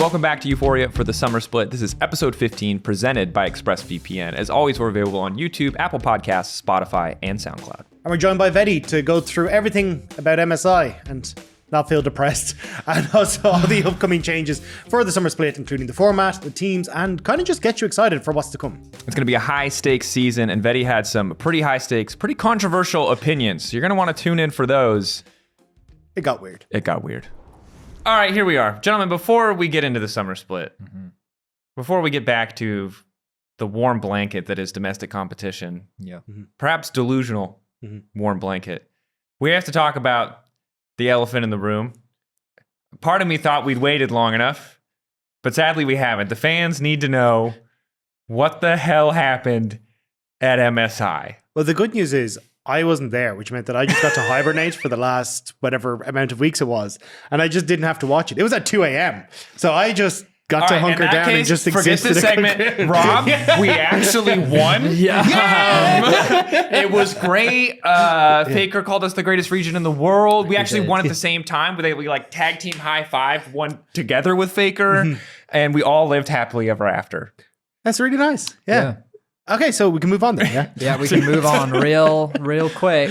Welcome back to Euphoria for the Summer Split. This is episode 15, presented by ExpressVPN. As always, we're available on YouTube, Apple Podcasts, Spotify, and SoundCloud. And we're joined by Vedi to go through everything about MSI and not feel depressed, and also all the upcoming changes for the Summer Split, including the format, the teams, and kind of just get you excited for what's to come. It's going to be a high-stakes season, and Vedi had some pretty high-stakes, pretty controversial opinions. You're going to want to tune in for those. It got weird. It got weird. All right, here we are. Gentlemen, before we get into the Summer Split, before we get back to the warm blanket that is domestic competition, perhaps delusional warm blanket, we have to talk about the elephant in the room. Part of me thought we'd waited long enough, but sadly we haven't. The fans need to know what the hell happened at MSI. Well, the good news is I wasn't there, which meant that I just got to hibernate for the last whatever amount of weeks it was, and I just didn't have to watch it. It was at 2 a.m., so I just got to hunker down and just exist. Forget this segment, Rob. We actually won. It was great. Faker called us the greatest region in the world. We actually won at the same time. We like tag team high five, won together with Faker, and we all lived happily ever after. That's really nice. Yeah. Okay, so we can move on then. Yeah. Yeah, we can move on real quick.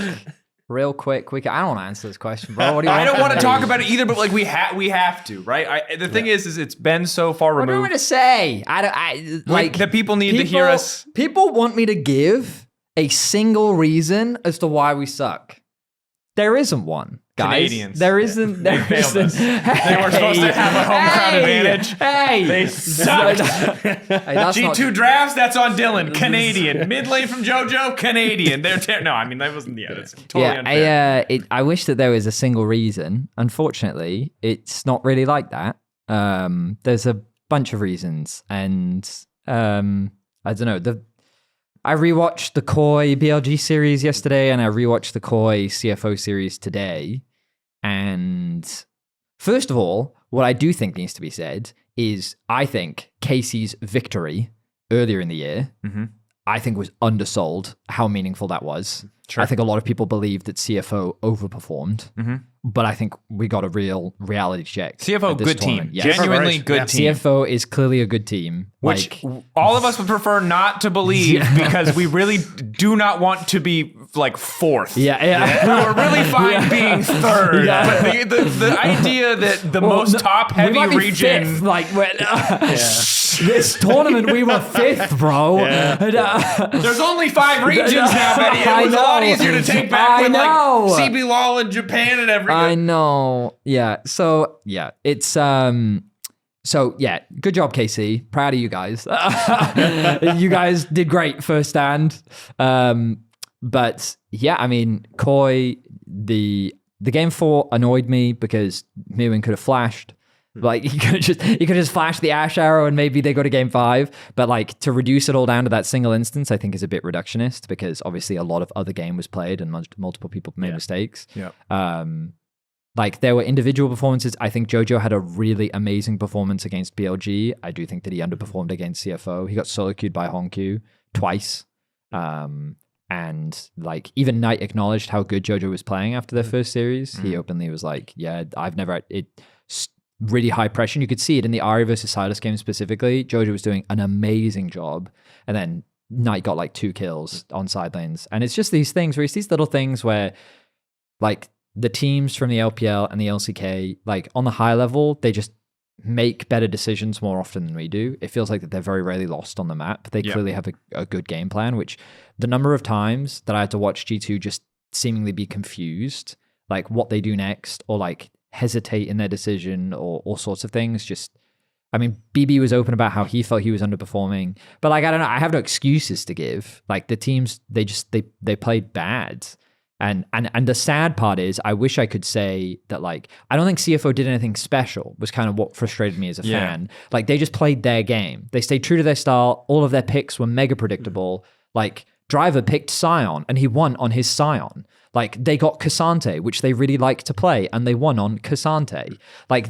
Real quick. I don't want to answer this question, bro. What do you want? I don't want to talk about it either, but like we have to, right? The thing is it's been so far removed. What do you want me to say? Like the people need to hear us. People want me to give a single reason as to why we suck. There isn't one, guys. Canadians. There isn't. They failed us. They were supposed to have a home crowd advantage. Hey, they sucked. G2 drafts. That's on Dylan. Canadian. Mid lane from JoJo. Canadian. No, I mean that wasn't. Yeah, that's totally unfair. I wish that there was a single reason. Unfortunately, it's not really like that. There's a bunch of reasons, and I don't know. I rewatched the Koi BLG series yesterday, and I rewatched the Koi CFO series today. And first of all, what I do think needs to be said is I think Casey's victory earlier in the year, I think was undersold how meaningful that was. Sure. I think a lot of people believe that CFO overperformed, but I think we got a real reality check. CFO, good team. Yes. Genuinely good team. CFO is clearly a good team. Which all of us would prefer not to believe because we really do not want to be like fourth. We were really fine being third. But the idea that the most top-heavy region... Fifth, like, this tournament, we were fifth, bro. There's only 5 regions now, Betty. It was a lot easier to take back with like CB Law in Japan and everything. I know. Yeah. So, yeah. It's... So, yeah, good job, KC. Proud of you guys. You guys did great first stand. But, yeah, I mean, Koi, the game 4 annoyed me because Mewin could have flashed. Like, he could have just flashed the Ash arrow and maybe they go to game 5. But, like, to reduce it all down to that single instance, I think is a bit reductionist because, obviously, a lot of other game was played and multiple people made mistakes. Like, there were individual performances. I think JoJo had a really amazing performance against BLG. I do think that he underperformed against CFO. He got solo queued by Honku twice. And, like, even Knight acknowledged how good JoJo was playing after their first series. He openly was like, yeah, I've never... really high pressure. And you could see it in the Ari versus Silas game specifically. JoJo was doing an amazing job. And then Knight got, like, 2 kills on side lanes. And it's just these things where it's these little things where, like... the teams from the LPL and the LCK, like on the high level, they just make better decisions more often than we do. It feels like that they're very rarely lost on the map. They clearly have a good game plan, which the number of times that I had to watch G2 just seemingly be confused, like what they do next or like hesitate in their decision or all sorts of things. Just, I mean, BB was open about how he felt he was underperforming, but like, I don't know, I have no excuses to give. Like the teams, they played bad. And the sad part is, I wish I could say that, like, I don't think CFO did anything special, was kind of what frustrated me as a fan. Like, they just played their game. They stayed true to their style. All of their picks were mega predictable. Like, Driver picked Sion, and he won on his Sion. Like they got Cassante, which they really like to play, and they won on Cassante. Like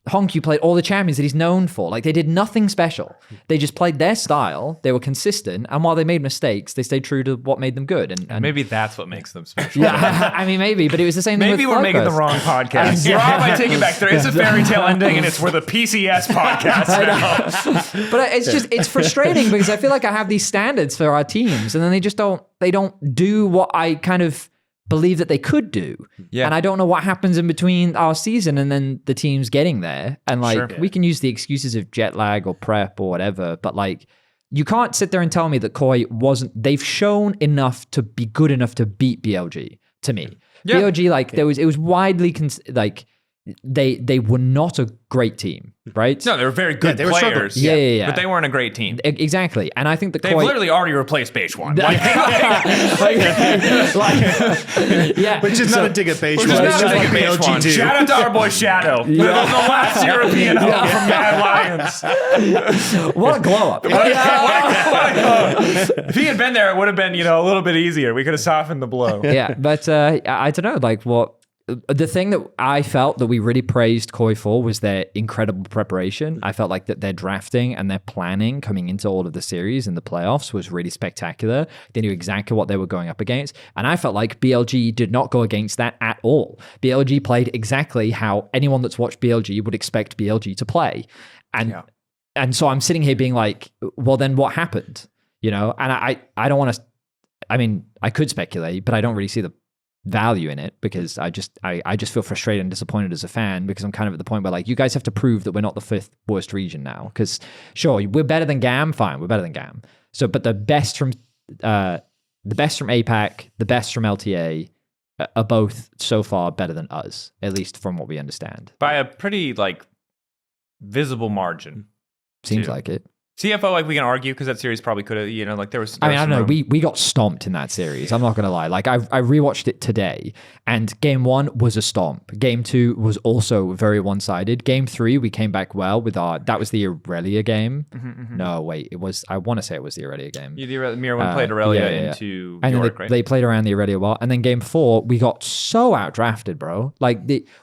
Honku played all the champions that he's known for. Like they did nothing special. They just played their style. They were consistent, and while they made mistakes, they stayed true to what made them good. And maybe that's what makes them special. yeah, I mean maybe, but it was the same thing. Maybe we're making the wrong podcast. Rob, I take it back. There is a fairy tale ending, and it's we're the PCS podcast now. But it's frustrating because I feel like I have these standards for our teams, and then they just don't do what I kind of believe that they could do. Yeah. And I don't know what happens in between our season and then the teams getting there. And we can use the excuses of jet lag or prep or whatever, but like you can't sit there and tell me that Koi they've shown enough to be good enough to beat BLG to me. Yeah. BLG, it was widely they were not a great team, right? No, they were very good players. Yeah. But they weren't a great team. Exactly. And I think that they've literally already replaced Beige One. Which is not a dig at Beige One. It's just like BLG 2. Shout out to our boy Shadow. The last European hope from Mad Lions. What a glow up. If he had been there, it would have been, a little bit easier. We could have softened the blow. Yeah, but I don't know, the thing that I felt that we really praised Koi for was their incredible preparation. I felt like that their drafting and their planning coming into all of the series and the playoffs was really spectacular. They knew exactly what they were going up against. And I felt like BLG did not go against that at all. BLG played exactly how anyone that's watched BLG would expect BLG to play. And so I'm sitting here being like, well, then what happened? And I don't want to, I mean, I could speculate, but I don't really see the value in it because I just feel frustrated and disappointed as a fan because I'm kind of at the point where you guys have to prove that we're not the 5th worst region now, because sure, we're better than GAM, fine, we're better than GAM, so but the best from APAC, the best from LTA are both so far better than us, at least from what we understand, by a pretty visible margin. Seems like it. CFO, we can argue because that series probably could have, there was. I don't know. We got stomped in that series. I'm not going to lie. I rewatched it today, and game 1 was a stomp. Game 2 was also very one-sided. Game 3, we came back well with that was the Aurelia game. Mm-hmm. No, wait, I want to say it was the Aurelia game. Mira played Aurelia into and York, then they played around the Aurelia well. And then game 4, we got so outdrafted, bro.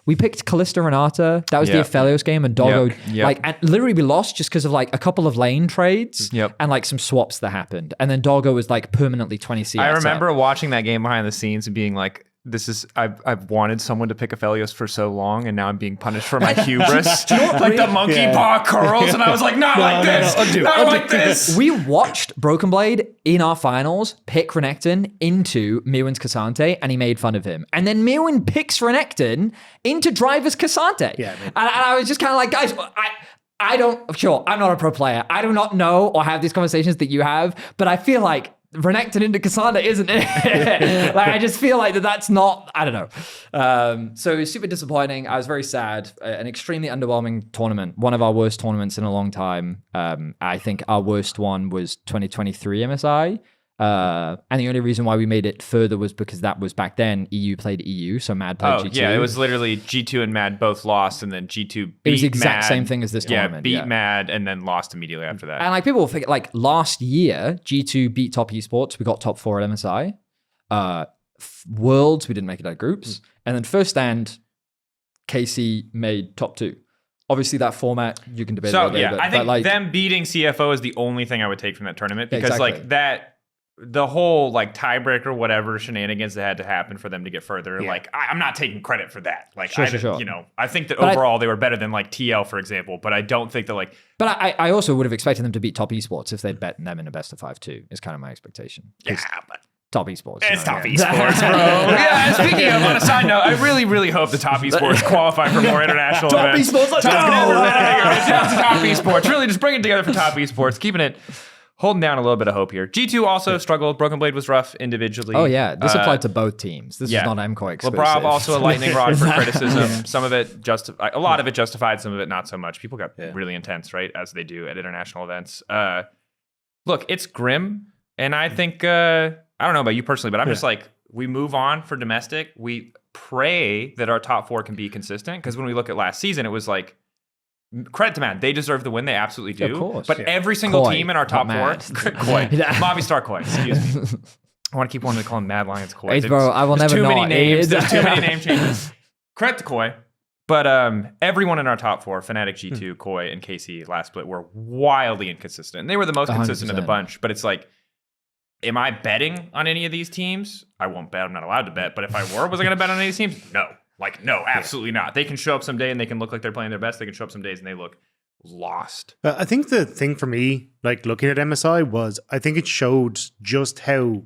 We picked Callista Renata. That was the Aphelios game, and Doggo. And literally we lost just because of a couple of lane trades and some swaps that happened, and then Doggo was permanently 20 CS. I remember watching that game behind the scenes and being like, this is I've wanted someone to pick Aphelios for so long, and now I'm being punished for my hubris. The monkey paw curls, and I was like, not like this. We watched Broken Blade in our finals pick Renekton into Mirwin's Cassante, and he made fun of him. And then Mirwin picks Renekton into Driver's Cassante. Yeah, and I was just kind of like, guys, I'm not a pro player. I do not know or have these conversations that you have, but I feel like Renekton into Cassandra isn't it? I just feel like that's not, I don't know. So it was super disappointing. I was very sad. An extremely underwhelming tournament. One of our worst tournaments in a long time. I think our worst one was 2023 MSI. And the only reason why we made it further was because that was back then EU played EU, so Mad played G2. Yeah, it was literally G2 and Mad both lost, and then G2 beat It was the exact Mad. same thing as this tournament. Beat Mad and then lost immediately after that. And people will forget, last year, G2 beat top esports, we got top 4 at MSI. Worlds, we didn't make it out of groups. And then first stand, KC made top 2. Obviously, that format, you can debate all day. I think them beating CFO is the only thing I would take from that tournament, because the whole tiebreaker, whatever shenanigans that had to happen for them to get further, I'm not taking credit for that. I think that overall they were better than TL, for example, but I don't think that But I also would have expected them to beat top esports if they'd bet them in a best of 5 too, is kind of my expectation. Yeah, but top esports. It's top esports, bro. Yeah, speaking of, on a side note, I really, really hope the top esports qualify for more international events. Top esports, let's go! Top esports. Really just bring it together for top esports, keeping it, holding down a little bit of hope here. G2 also struggled. Broken Blade was rough individually. Oh, yeah. This applied to both teams. This is not MCOY exclusive. LeBron also a lightning rod for criticism. Some of it a lot of it justified, some of it not so much. People got really intense, right? As they do at international events. Look, it's grim. And I think, I don't know about you personally, but I'm just we move on for domestic. We pray that our top 4 can be consistent. Because when we look at last season, it was credit to Mad. They deserve the win. They absolutely do. Of course. But every single team in our top 4, Koi. Movistar Koi, excuse me. I want to keep wanting to call him Mad Lions Koi. Hey, bro, I will there's never too many not. names. There's too many name changes. Credit to Koi. But everyone in our top four, Fnatic, G2, Koi, and KC last split, were wildly inconsistent. And they were the most consistent 100%. of the bunch. But it's like, am I betting on any of these teams? I won't bet. I'm not allowed to bet. But if I were, was I going to bet on any of these teams? No. Like, no, absolutely not. They can show up someday and they can look like they're playing their best. They can show up some days and they look lost. I think the thing for me, like looking at MSI, was I think it showed just how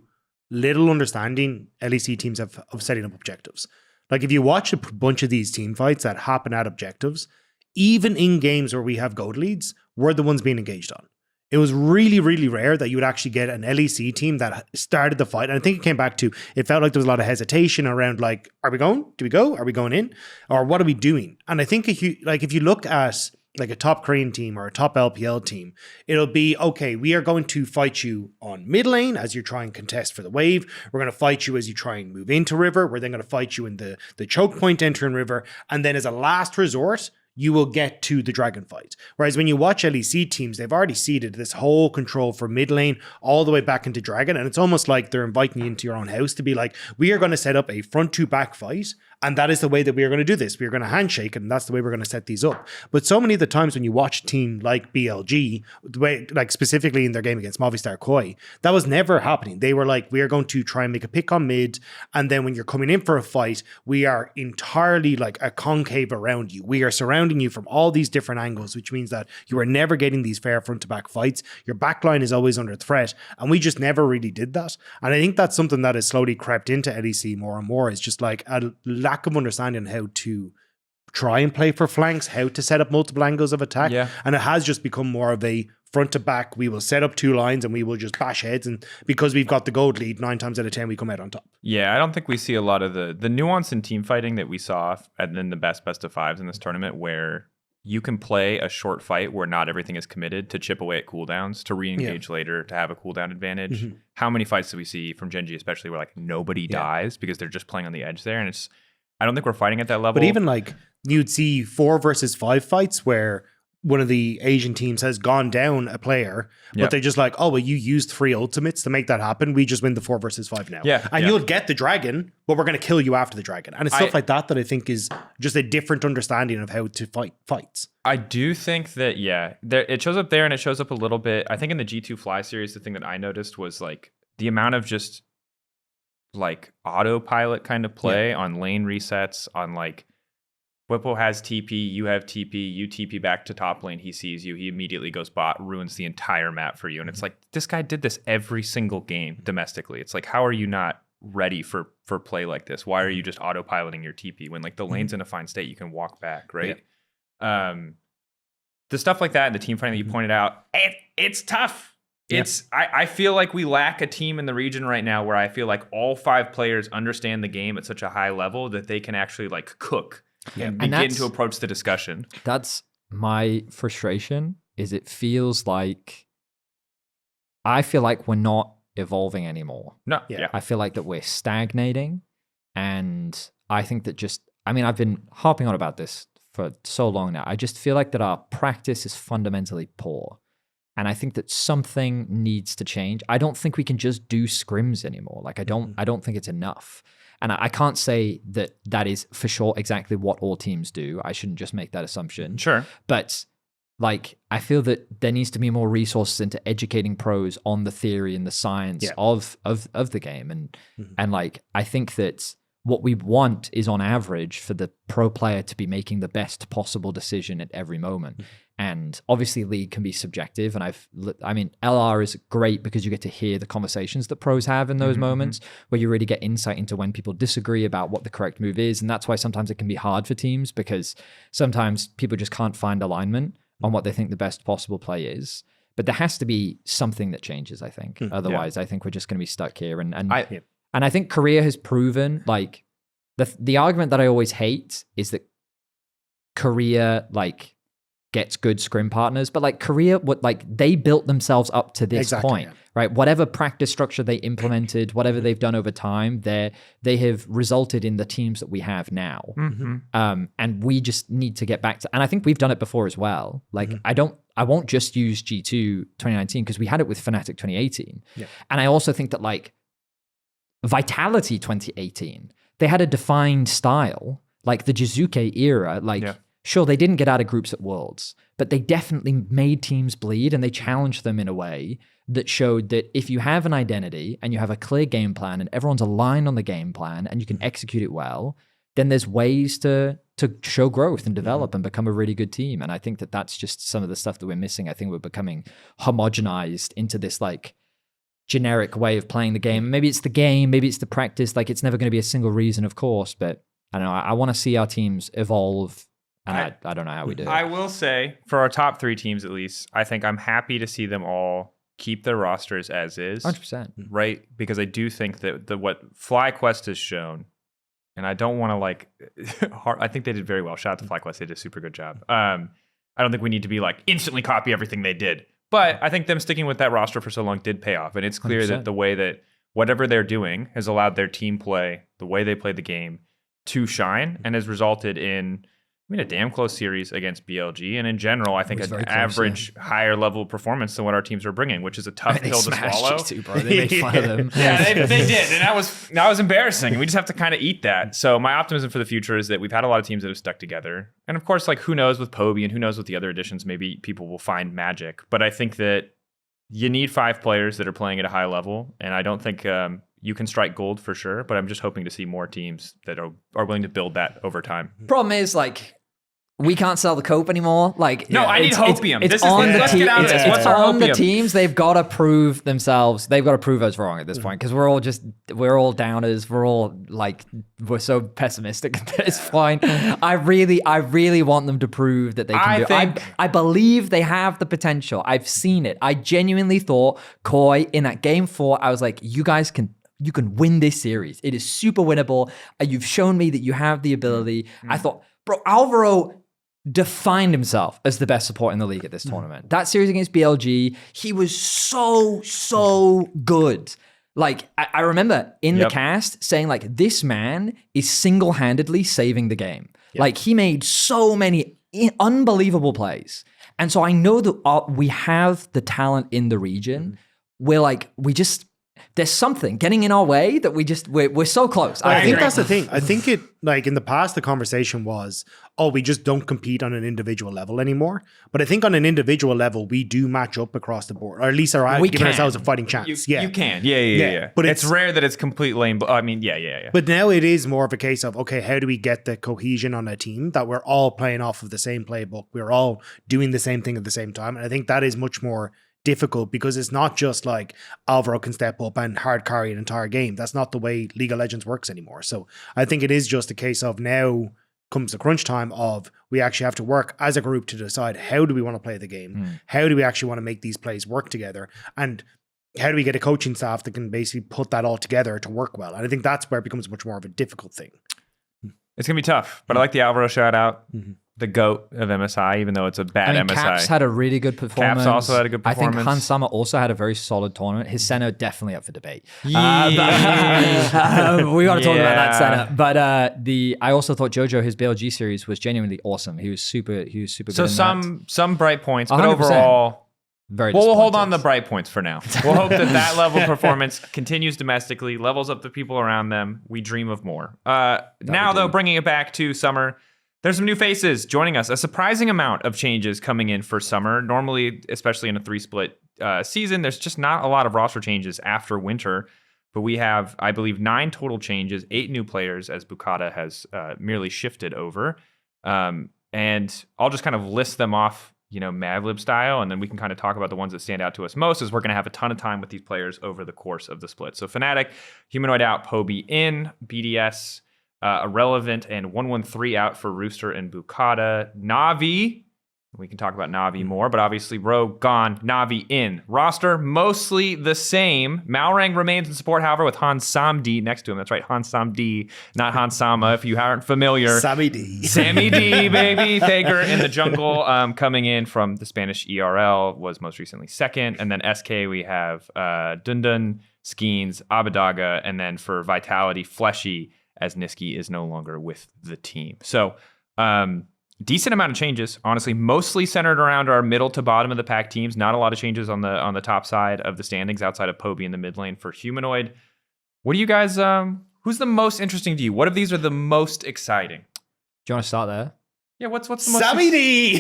little understanding LEC teams have of setting up objectives. Like if you watch a bunch of these team fights that happen at objectives, even in games where we have gold leads, we're the ones being engaged on. It was really, really rare that you would actually get an LEC team that started the fight. And I think it came back to, it felt like there was a lot of hesitation around like, are we going? Do we go? Are we going in? Or what are we doing? And I think if you look at like a top Korean team or a top LPL team, it'll be, okay, we are going to fight you on mid lane as you try and contest for the wave. We're going to fight you as you try and move into river. We're then going to fight you in the choke point entering river. And then as a last resort, you will get to the dragon fight. Whereas when you watch LEC teams, they've already ceded this whole control from mid lane all the way back into dragon. And it's almost like they're inviting you into your own house to be like, we are going to set up a front to back fight. And that is the way that we are going to do this. We are going to handshake, and that's the way we're going to set these up. But so many of the times when you watch a team like BLG, the way, like specifically in their game against Movistar Koi, that was never happening. They were like, we are going to try and make a pick on mid, and then when you're coming in for a fight, we are entirely like a concave around you. We are surrounding you from all these different angles, which means that you are never getting these fair front-to-back fights. Your backline is always under threat, and we just never really did that. And I think that's something that has slowly crept into LEC more and more, is just like a lack of understanding how to try and play for flanks, how to set up multiple angles of attack. Yeah. And it has just become more of a front to back. We will set up two lines and we will just bash heads. And because we've got the gold lead, 9 times out of 10, we come out on top. Yeah, I don't think we see a lot of the nuance in team fighting that we saw and then the best of fives in this tournament, where you can play a short fight where not everything is committed, to chip away at cooldowns, to re-engage later, to have a cooldown advantage. Mm-hmm. How many fights do we see from Gen G especially where like nobody dies because they're just playing on the edge there? And it's, I don't think we're fighting at that level. But even like you'd see 4 versus 5 fights where one of the Asian teams has gone down a player, but they're just like, oh, well, you used 3 ultimates to make that happen. We just win the 4 versus 5 now. And you'll get the dragon, but we're going to kill you after the dragon. And it's stuff like that I think is just a different understanding of how to fight fights. I do think that, it shows up there, and it shows up a little bit. I think in the G2 Fly series, the thing that I noticed was like the amount of just like autopilot kind of play on lane resets, on like Whippo has TP, you have TP, you TP back to top lane, he sees you, he immediately goes bot, ruins the entire map for you. And it's like, this guy did this every single game domestically. It's like, how are you not ready for play like this? Why are you just autopiloting your TP when like the lane's in a fine state, you can walk back, right? The stuff like that and the team fighting that you pointed out, it's tough. I feel like we lack a team in the region right now where I feel like all 5 players understand the game at such a high level that they can actually like cook and begin to approach the discussion. That's my frustration, is it feels like, I feel like we're not evolving anymore. No. I feel like that we're stagnating. And I think that I've been harping on about this for so long now. I just feel like that our practice is fundamentally poor. And I think that something needs to change. I don't think we can just do scrims anymore. Like I don't think it's enough. And I can't say that is for sure exactly what all teams do. I shouldn't just make that assumption. Sure. But like, I feel that there needs to be more resources into educating pros on the theory and the science of the game. And like, I think that what we want is on average for the pro player to be making the best possible decision at every moment. And obviously league can be subjective. And LR is great because you get to hear the conversations that pros have in those moments where you really get insight into when people disagree about what the correct move is. And that's why sometimes it can be hard for teams, because sometimes people just can't find alignment on what they think the best possible play is. But there has to be something that changes, I think. Otherwise, I think we're just going to be stuck here. And I think Korea has proven, like, the argument that I always hate is that Korea, like, gets good scrim partners, but like Korea, they built themselves up to this point, right? Whatever practice structure they implemented, whatever they've done over time, they have resulted in the teams that we have now. And we just need to get back to, and I think we've done it before as well. Like I won't just use G2 2019 because we had it with Fnatic 2018. And I also think that like Vitality 2018, they had a defined style, like the Jizuke era. Like, sure, they didn't get out of groups at Worlds, but they definitely made teams bleed, and they challenged them in a way that showed that if you have an identity and you have a clear game plan and everyone's aligned on the game plan and you can execute it well, then there's ways to show growth and develop and become a really good team. And I think that that's just some of the stuff that we're missing. I think we're becoming homogenized into this like generic way of playing the game. Maybe it's the game, maybe it's the practice. Like, it's never going to be a single reason, of course, but I don't know. I want to see our teams evolve. And I don't know how we do it. I will say, for our top 3 teams at least, I think I'm happy to see them all keep their rosters as is. 100%. Right? Because I do think that what FlyQuest has shown, and I don't want to like, I think they did very well. Shout out to FlyQuest. They did a super good job. I don't think we need to be like instantly copy everything they did. But I think them sticking with that roster for so long did pay off. And it's clear 100%. that the way that whatever they're doing has allowed their team play, the way they play the game, to shine, and has resulted in, a damn close series against BLG, and in general, I think an average higher level performance than what our teams are bringing, which is a tough pill to swallow. Too, bro. They made fun of them. Yeah, they did, and that was embarrassing. We just have to kind of eat that. So my optimism for the future is that we've had a lot of teams that have stuck together, and of course, like, who knows with Poby and who knows with the other additions, maybe people will find magic. But I think that you need 5 players that are playing at a high level, and I don't think you can strike gold for sure. But I'm just hoping to see more teams that are willing to build that over time. Problem is, like, we can't sell the cope anymore. Like, no, I need hopium. It's on let's get out of this. What's our on the hopium? teams. They've got to prove themselves. They've got to prove us wrong at this point, because we're all downers. We're all like, we're so pessimistic. It's fine. I really want them to prove that they can do it. I believe they have the potential. I've seen it. I genuinely thought Koi in that game 4, I was like, you can win this series. It is super winnable. You've shown me that you have the ability. I thought, bro, Alvaro defined himself as the best support in the league at this tournament. That series against BLG, he was so good. Like, I remember in the cast saying, like, this man is single-handedly saving the game. Like, he made so many unbelievable plays. And so I know that we have the talent in the region where, like, there's something getting in our way that we're so close. I think that's the thing. I think it, like, in the past, the conversation was, we just don't compete on an individual level anymore. But I think on an individual level, we do match up across the board, or at least are giving ourselves a fighting chance. You can. Yeah. But it's rare that it's complete lane. I mean, yeah. But now it is more of a case of, okay, how do we get the cohesion on a team that we're all playing off of the same playbook? We're all doing the same thing at the same time. And I think that is much more difficult, because it's not just like Alvaro can step up and hard carry an entire game. That's not the way League of Legends works anymore. So I think it is just a case of, now comes the crunch time of, we actually have to work as a group to decide, how do we want to play the game? How do we actually want to make these plays work together? And how do we get a coaching staff that can basically put that all together to work well? And I think that's where it becomes much more of a difficult thing. It's going to be tough, but I like the Alvaro shout out. The GOAT of MSI, even though it's a bad MSI. Caps had a really good performance. Caps also had a good performance. I think Hans Summer also had a very solid tournament. His center definitely up for debate. We got to talk about that center. But I also thought JoJo, his BLG series, was genuinely awesome. He was super good. So some bright points, but 100%. Overall, we'll hold on the bright points for now. We'll hope that level of performance continues domestically, levels up the people around them. We dream of more. Now, though, bringing it back to Summer, there's some new faces joining us. A surprising amount of changes coming in for Summer. Normally, especially in a 3-split season, there's just not a lot of roster changes after winter. But we have, I believe, 9 total changes, 8 new players, as Bukata has merely shifted over. And I'll just kind of list them off, Mavlib style, and then we can kind of talk about the ones that stand out to us most, as we're going to have a ton of time with these players over the course of the split. So Fnatic, Humanoid out, Poby in, BDS, Irrelevant, and 113 out for Rooster and Bukata. Navi, we can talk about Navi more, but obviously Rogue gone, Navi in. Roster mostly the same. Malrang remains in support, however, with Hans Samdi next to him. That's right, Hans Samdi, not Hans Sama, if you aren't familiar. Sammy D, baby. Thager in the jungle, coming in from the Spanish ERL, was most recently second. And then SK, we have Dundun, Skeens, Abadaga, and then for Vitality, Fleshy, as Niski is no longer with the team. So decent amount of changes, honestly, mostly centered around our middle to bottom of the pack teams. Not a lot of changes on the top side of the standings outside of Poby in the mid lane for Humanoid. What do you guys? Who's the most interesting to you? What of these are the most exciting? Do you want to start there? Yeah, what's the most? Sammy D.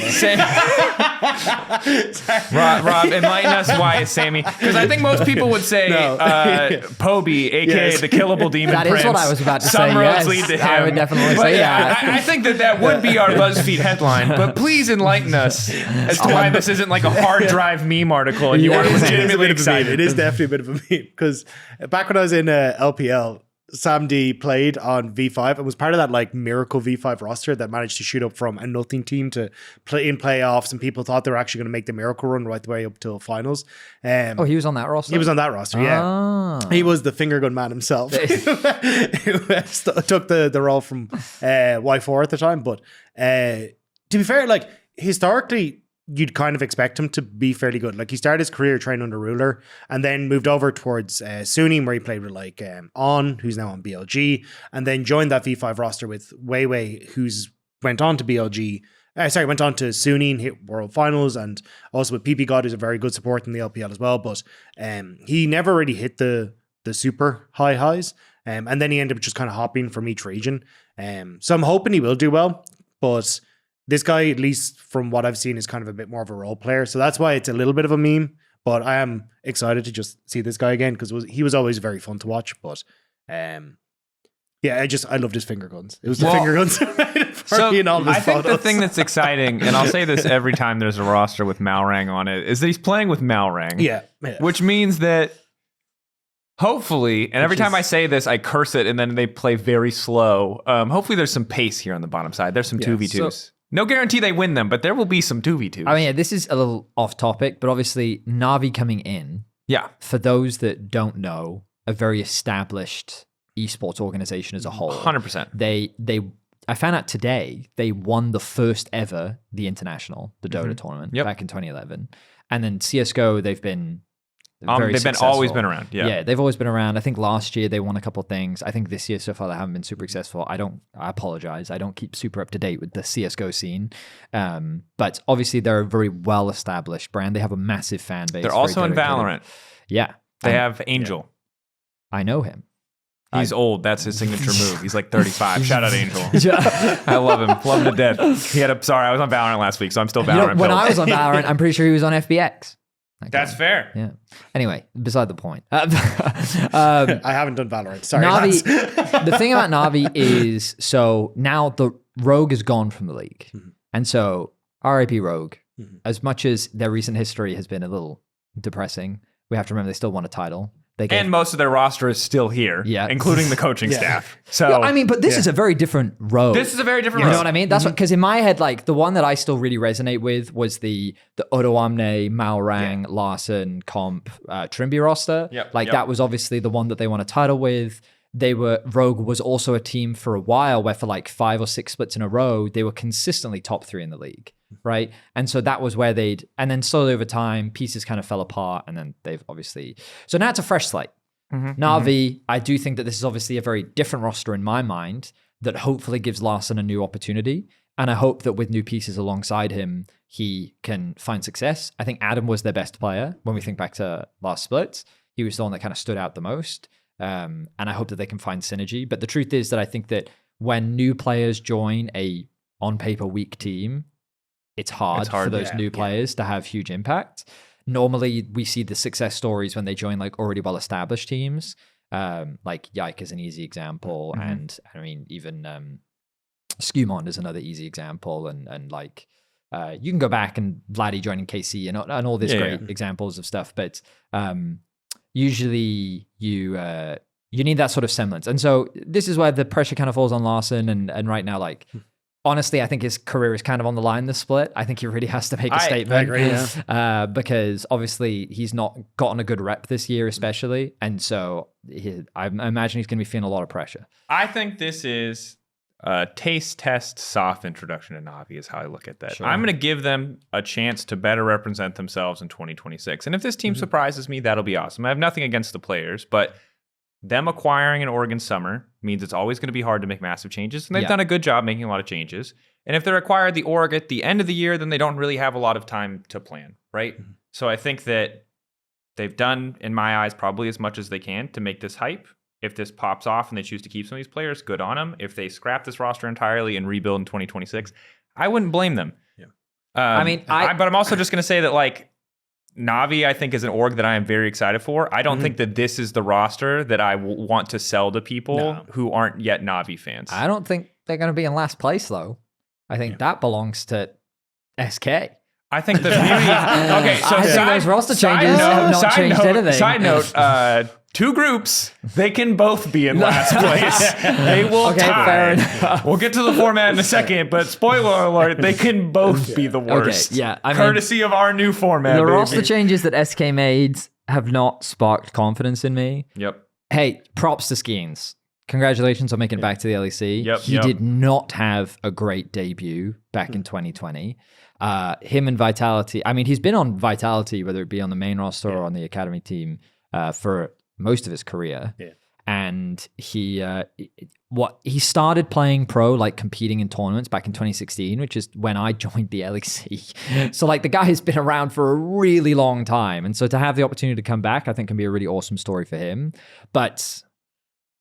Rob, enlighten us why it's Sammy. Because I think most people would say Poby, aka the killable demon That prince. is what I was about to Some say. roads Yes, lead to him. I would definitely But say that. I think that would be our BuzzFeed headline. But please enlighten us as to why this isn't like a hard drive meme article and you are legitimately excited. It is definitely a bit of a meme because back when I was in LPL, Sam D played on V5 and was part of that like miracle V5 roster that managed to shoot up from a nothing team to play in playoffs, and people thought they were actually going to make the miracle run right the way up till finals. Oh, he was on that roster? He was on that roster, yeah. Ah. He was the finger gun man himself. Who took the role from Y4 at the time. But to be fair, like historically, you'd kind of expect him to be fairly good. Like he started his career training under Ruler and then moved over towards Sunim, where he played with like On, who's now on BLG, and then joined that V5 roster with Weiwei, who's went on to BLG. Went on to Sunim, hit World Finals, and also with PP God, who's a very good support in the LPL as well. But he never really hit the super high highs. And then he ended up just kind of hopping from each region. So I'm hoping he will do well, but this guy, at least from what I've seen, is kind of a bit more of a role player. So that's why it's a little bit of a meme. But I am excited to just see this guy again because he was always very fun to watch. But yeah, I loved his finger guns. It was the finger guns that made it for me in all his I think photos. the thing that's exciting, and I'll say this every time there's a roster with Malrang on it, is that he's playing with Malrang. Yeah. Which means that hopefully, and every time I say this, I curse it, and then they play very slow. Hopefully there's some pace here on the bottom side. There's some 2v2s. No guarantee they win them, but there will be some 2v2s. I mean, yeah, this is a little off topic, but obviously NAVI coming in. Yeah. For those that don't know, a very established esports organization as a whole. 100%. I found out today they won the first ever The International, the Dota tournament back in 2011. And then CSGO, they've been very successful. Always been around. Yeah, they've always been around. I think last year they won a couple of things. I think this year so far they haven't been super successful. I apologize. I don't keep super up to date with the CSGO scene. But obviously they're a very well-established brand. They have a massive fan base. They're also in Valorant. Yeah. They have Angel. Yeah. I know him. He's old. That's his signature move. He's like 35. Shout out Angel. I love him. Love him to death. Sorry, I was on Valorant last week, so I'm still Valorant. When I was on Valorant, I'm pretty sure he was on FBX. That's fair. Yeah. Anyway, beside the point. I haven't done Valorant. Sorry, NAVI, the thing about NAVI is, so now the Rogue is gone from the league. Mm-hmm. And so RIP Rogue, as much as their recent history has been a little depressing, we have to remember they still won a title. And most of their roster is still here, including the coaching staff. So I mean, but this is a very different Rogue. This is a very different Rogue. You know what I mean? That's what, because in my head, like the one that I still really resonate with was the Odoamne, Malrang, Larson, Comp, Trimby roster. That was obviously the one that they won a title with. Rogue was also a team for a while where for like 5 or 6 splits in a row, they were consistently top 3 in the league, right? And so that was where and then slowly over time, pieces kind of fell apart, and then they've obviously, so now it's a fresh slate. NAVI, I do think that this is obviously a very different roster in my mind that hopefully gives Larson a new opportunity. And I hope that with new pieces alongside him, he can find success. I think Adam was their best player when we think back to last split. He was the one that kind of stood out the most. And I hope that they can find synergy. But the truth is that I think that when new players join a on-paper weak team, it's hard for those new players to have huge impact. Normally, we see the success stories when they join like already well-established teams. Like Yike is an easy example. And I mean, even Skewmond is another easy example. And like, you can go back and Vladdy joining KC and all these great examples of stuff. But usually you need that sort of semblance. And so this is where the pressure kind of falls on Larson. And right now, like, honestly, I think his career is kind of on the line this split. I think he really has to make a statement. I agree, because obviously he's not gotten a good rep this year, especially. And so I imagine he's going to be feeling a lot of pressure. I think this is a taste test, soft introduction to NAVI is how I look at that. Sure. I'm going to give them a chance to better represent themselves in 2026. And if this team surprises me, that'll be awesome. I have nothing against the players, but them acquiring an Oregon Summer means it's always going to be hard to make massive changes. And they've done a good job making a lot of changes. And if they're acquired the Org at the end of the year, then they don't really have a lot of time to plan, right? So I think that they've done, in my eyes, probably as much as they can to make this hype. If this pops off and they choose to keep some of these players, good on them. If they scrap this roster entirely and rebuild in 2026, I wouldn't blame them. Yeah. But I'm also just going to say that like Navi, I think, is an org that I am very excited for. I don't think that this is the roster that I want to sell to people who aren't yet Navi fans. I don't think they're going to be in last place, though. I think that belongs to SK. I think the beauty... Okay, so I think those roster changes have not changed anything. Side note, two groups, they can both be in last place. They will tie. Fair enough. We'll get to the format in a second, but spoiler alert, they can both be the worst. Okay, yeah. Courtesy of our new format, the baby. roster changes that SK made have not sparked confidence in me. Yep. Hey, props to Skeens. Congratulations on making it back to the LEC. Yep, He did not have a great debut back in 2020. Him and Vitality, I mean, he's been on Vitality, whether it be on the main roster or on the academy team, for most of his career. Yeah. And he started playing pro, like competing in tournaments back in 2016, which is when I joined the LEC. So like the guy has been around for a really long time. And so to have the opportunity to come back, I think can be a really awesome story for him. But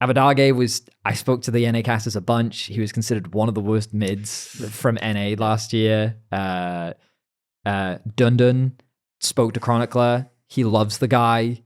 Avidage I spoke to the NA casters a bunch. He was considered one of the worst mids from NA last year. Dundun spoke to Chronicler. He loves the guy.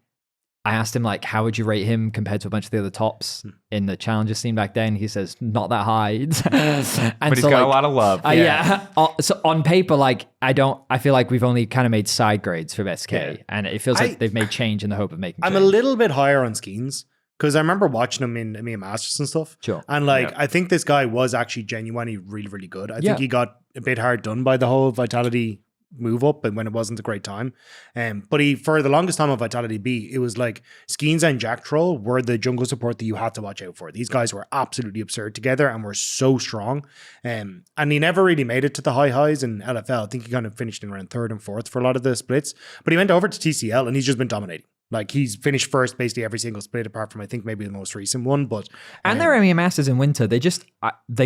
I asked him, like, how would you rate him compared to a bunch of the other tops in the challenger scene back then? He says, not that high. But he's got a lot of love. Yeah. So on paper, like, I feel like we've only kind of made side grades for SK. Yeah. And it feels like they've made change in the hope of making change. I'm a little bit higher on Skeens because I remember watching him in EMEA Masters and stuff. Sure. And like, I think this guy was actually genuinely really, really good. I think he got a bit hard done by the whole Vitality move up and when it wasn't a great time. But for the longest time of Vitality B, it was like Skeens and Jack Troll were the jungle support that you had to watch out for. These guys were absolutely absurd together and were so strong. And he never really made it to the high highs in LFL. I think he kind of finished in around 3rd and 4th for a lot of the splits. But he went over to TCL and he's just been dominating. Like he's finished first basically every single split apart from I think maybe the most recent one. But and their EMEA Masters in winter, they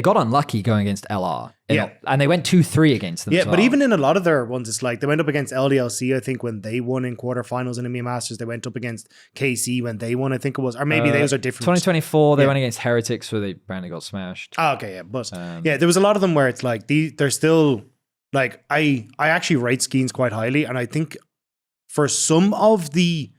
got unlucky going against LR. And they went 2-3 against them. Yeah, but even in a lot of their ones, it's like they went up against LDLC, I think, when they won in quarterfinals in EMEA Masters. They went up against KC when they won, I think it was. Or maybe those are different. 2024, they went against Heretics where they apparently got smashed. Oh, okay, yeah. But there was a lot of them where it's like they're still like I actually rate Skeens quite highly, and I think for some of the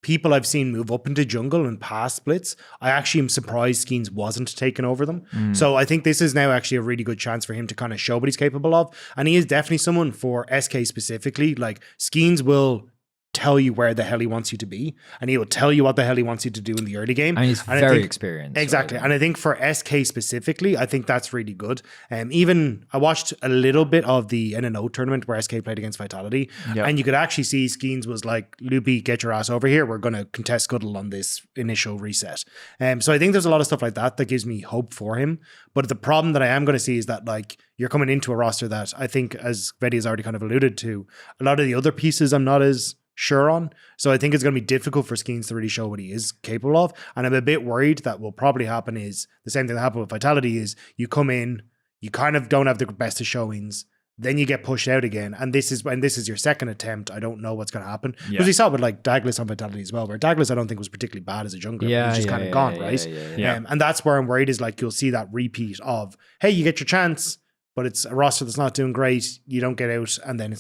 people I've seen move up into jungle and past splits, I actually am surprised Skeens wasn't taking over them. So I think this is now actually a really good chance for him to kind of show what he's capable of. And he is definitely someone for SK specifically. Like Skeens will tell you where the hell he wants you to be, and he will tell you what the hell he wants you to do in the early game. And he's very experienced. Exactly. Right? And I think for SK specifically, I think that's really good. Even I watched a little bit of the NNO tournament where SK played against Vitality, and you could actually see Skeens was like, Loopy, get your ass over here. We're going to contest Scuttle on this initial reset. So I think there's a lot of stuff like that gives me hope for him. But the problem that I am going to see is that like you're coming into a roster that I think, as Vedi has already kind of alluded to, a lot of the other pieces I'm not as sure on. So I think it's going to be difficult for Skeens to really show what he is capable of. And I'm a bit worried that will probably happen is the same thing that happened with Vitality is you come in, you kind of don't have the best of showings, then you get pushed out again. And this is your second attempt. I don't know what's going to happen. Because we saw it with like Douglas on Vitality as well, where Douglas I don't think was particularly bad as a jungler. He's just kind of gone, right? And that's where I'm worried is like you'll see that repeat of, hey, you get your chance, but it's a roster that's not doing great. You don't get out, and then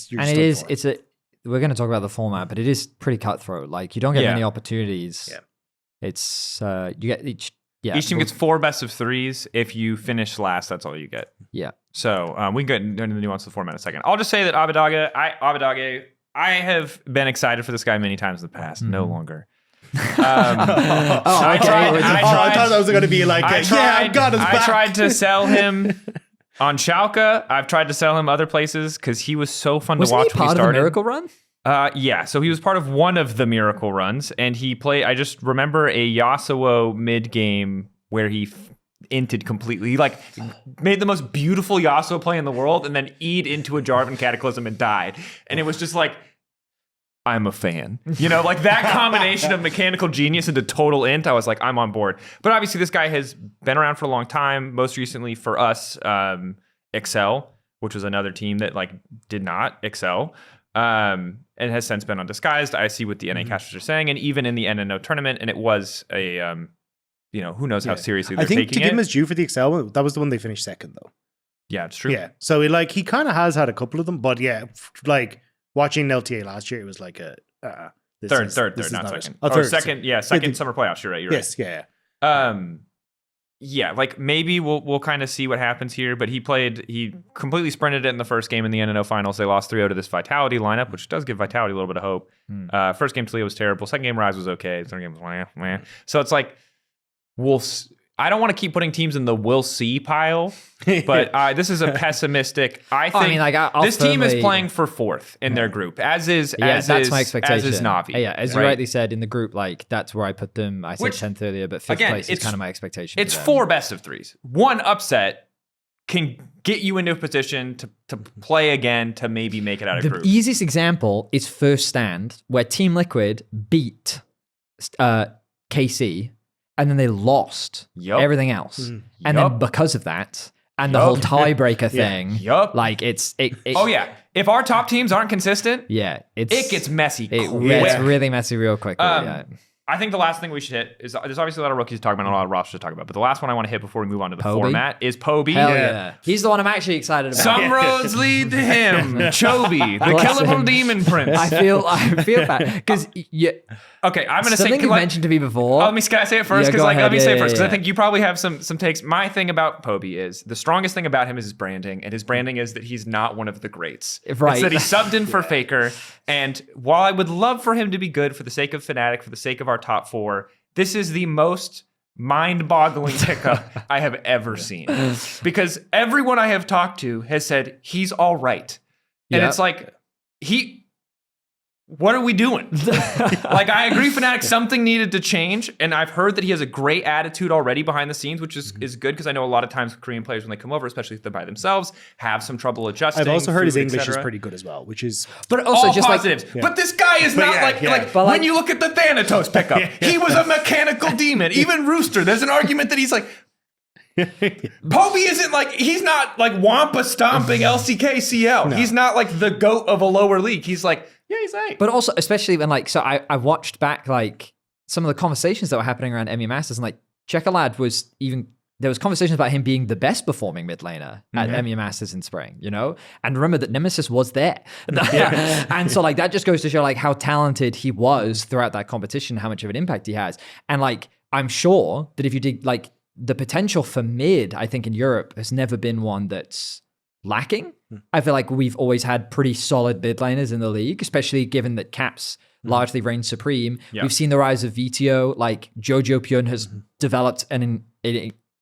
we're going to talk about the format, but it is pretty cutthroat. Like you don't get many opportunities. Yeah. It's you get each team gets 4 best of 3s. If you finish last, that's all you get. Yeah. So we can get into the nuance of the format in a second. I'll just say that Avidage, I have been excited for this guy many times in the past. No longer. I thought that was going to be like, I tried to sell him on Schalke. I've tried to sell him other places because he was so fun to watch when he started. Was he part of the Miracle Run? Yeah, so he was part of one of the Miracle Runs, and he played. I just remember a Yasuo mid game where he inted completely. He like made the most beautiful Yasuo play in the world, and then E'd into a Jarvan Cataclysm and died. And it was just like, I'm a fan. You know, like that combination of mechanical genius into total int, I was like, I'm on board. But obviously this guy has been around for a long time, most recently for us, Excel, which was another team that like did not excel, and has since been undisguised. I see what the NA casters are saying, and even in the NNO tournament, and it was a who knows how seriously they're I think taking to give him it. his due for the Excel, that was the one they finished second though. Yeah, it's true. Yeah, so he kind of has had a couple of them, but yeah, like watching LTA last year, it was like a third, not second. Third, second. Yeah, second summer playoffs. You're right. Yes, yeah. Yeah, like maybe we'll kind of see what happens here, but he completely sprinted it in the first game in the NNO finals. They lost 3-0 to this Vitality lineup, which does give Vitality a little bit of hope. First game Toledo was terrible. Second game Rise was okay. Third game was meh. So it's like I don't want to keep putting teams in the we'll see pile, but this is a pessimistic. I think this team is playing for fourth in their group, as is my expectation. As is NAVI. Yeah, as you rightly said in the group, like that's where I put them. I said 10th earlier, but fifth place is kind of my expectation. It's 4 best of 3s. One upset can get you into a position to play again to maybe make it out of group. The easiest example is First Stand, where Team Liquid beat KC. And then they lost everything else. And then because of that, and the whole tiebreaker thing, like it's... oh, yeah. If our top teams aren't consistent, it gets messy quick. It's really messy real quickly, I think the last thing we should hit is there's obviously a lot of rookies to talk about and a lot of rosters to talk about, but the last one I want to hit before we move on to the format is Poby. Hell yeah. He's the one I'm actually excited about. Some roads lead to him. Choby, the killable demon prince. I feel bad because okay, I'm gonna say something you mentioned to me before. Can I say it first? Because let me say it first because I think you probably have some takes. My thing about Poby is the strongest thing about him is his branding, and his branding is that he's not one of the greats. Right. It's that he subbed in for Faker, and while I would love for him to be good for the sake of Fnatic, for the sake of our top 4, this is the most mind-boggling pickup I have ever seen. Because everyone I have talked to has said he's all right. And it's like, what are we doing? Like, I agree, Fnatic, something needed to change. And I've heard that he has a great attitude already behind the scenes, which is good because I know a lot of times Korean players, when they come over, especially if they're by themselves, have some trouble adjusting. I've also heard his English is pretty good as well, which is... But also all just positives. But this guy is not when you look at the Thanatos pickup, he was a mechanical demon. Even Rooster, there's an argument that he's like... Poby isn't like, he's not like Wampa stomping LCKCL. No. He's not like the GOAT of a lower league. He's like, he's right. But also, especially when I watched back like some of the conversations that were happening around ME Masters, and like Checkerlad was even, there was conversations about him being the best performing mid laner at ME Masters in spring, And remember that Nemesis was there. And so like that just goes to show like how talented he was throughout that competition, how much of an impact he has. And like, I'm sure that if you dig like, the potential for mid, I think in Europe has never been one that's lacking. I feel like we've always had pretty solid mid laners in the league, especially given that Caps largely reigns supreme. We've seen the rise of VTO, like Jojo Pyun has developed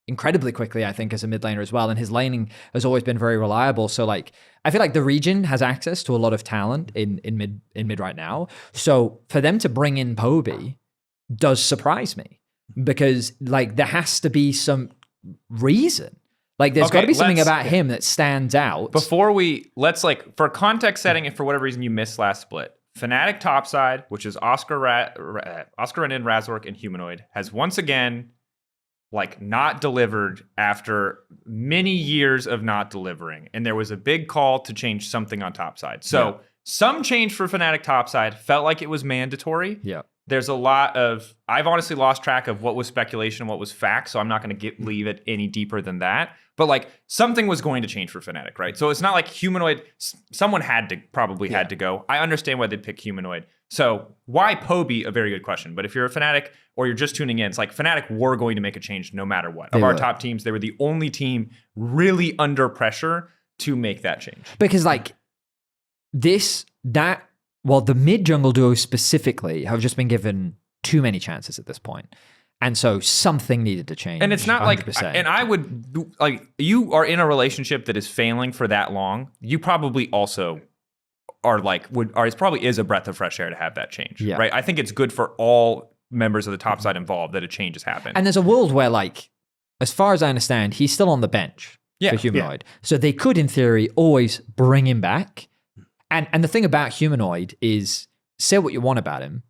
incredibly quickly, I think, as a mid laner as well. And his laning has always been very reliable. So like, I feel like the region has access to a lot of talent in mid right now. So for them to bring in Poby does surprise me. Because like there has to be some reason. Like there's got to be something about him that stands out. Let's like, for context setting, if for whatever reason you missed last split, Fnatic topside, which is Oscar Renin, Razork, and Humanoid, has once again like not delivered after many years of not delivering. And there was a big call to change something on topside. So some change for Fnatic topside felt like it was mandatory. Yeah. There's a lot of, I've honestly lost track of what was speculation and what was fact, so I'm not going to leave it any deeper than that. But like, something was going to change for Fnatic, right? So it's not like Humanoid, someone had to go. I understand why they'd pick Humanoid. So why Poby? A very good question. But if you're a Fnatic or you're just tuning in, it's like Fnatic were going to make a change no matter what. Of our top teams, they were the only team really under pressure to make that change. Because like, well, the mid-jungle duo specifically have just been given too many chances at this point. And so something needed to change. And it's not 100%. like, and I would, like, you are in a relationship that is failing for that long. You probably also are like, it probably is a breath of fresh air to have that change, right? I think it's good for all members of the top side involved that a change has happened. And there's a world where, like, as far as I understand, he's still on the bench for Humanoid. So they could, in theory, always bring him back. And the thing about Humanoid is, say what you want about him.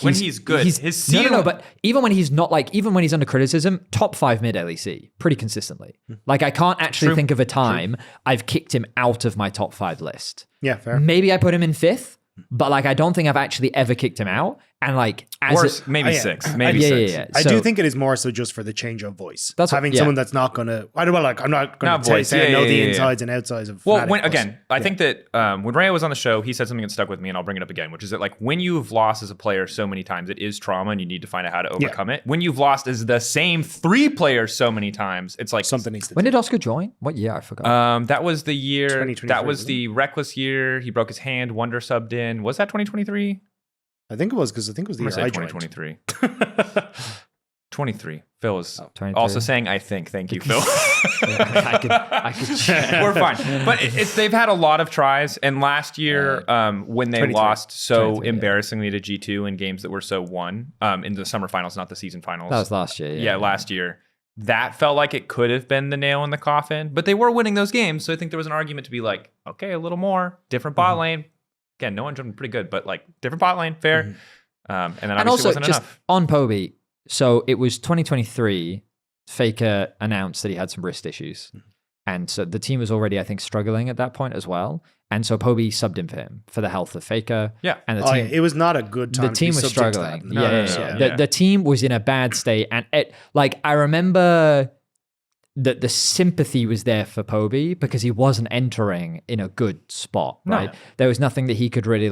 When he's good, his ceiling... No, but even when he's not like, even when he's under criticism, top 5 mid LEC, pretty consistently. Like I can't actually think of a time I've kicked him out of my top 5 list. Yeah, fair. Maybe I put him in 5th, but like I don't think I've actually ever kicked him out. And like, Worse, maybe 6. Maybe 6. I So- do think it is more so just for the change of voice. That's what- having yeah. someone that's not going to. I'm not going Not to voice. say I Yeah, know yeah, the yeah, insides and outsides of. Well, Fnatic, I think that when Raya was on the show, he said something that stuck with me, and I'll bring it up again, which is that like when you've lost as a player so many times, it is trauma, and you need to find out how to overcome it. When you've lost as the same 3 players so many times, it's like something needs to. when did Oscar join? What year? I forgot. that was the year. 2023, That was the reckless year. He broke his hand. Wonder subbed in. Was that 2023? I think it was because I think it was the I'm year gonna I say joined. 2023. 23. Phil is 23. also saying, I think. Thank you, Phil. I could check. We're fine. But they've had a lot of tries. And last year, when they 23. lost so 23, embarrassingly to G2 in games that were so won in the summer finals, not the season finals. That was last year. Yeah, last year. That felt like it could have been the nail in the coffin. But they were winning those games. So I think there was an argument to be like, okay, a little more. Different bot lane. Again, no one jumped pretty good, but like different bot lane, fair. And then obviously And also, wasn't just enough. on Poby, so it was 2023. Faker announced that he had some wrist issues. And so the team was already, I think, struggling at that point as well. And so Poby subbed in for him for the health of Faker. Yeah. And the Oh, team, yeah, it was not a good time. the team to be was subject to that. struggling. No, Yeah. The team was in a bad state. And I remember that the sympathy was there for Poby because he wasn't entering in a good spot, right? No. There was nothing that he could really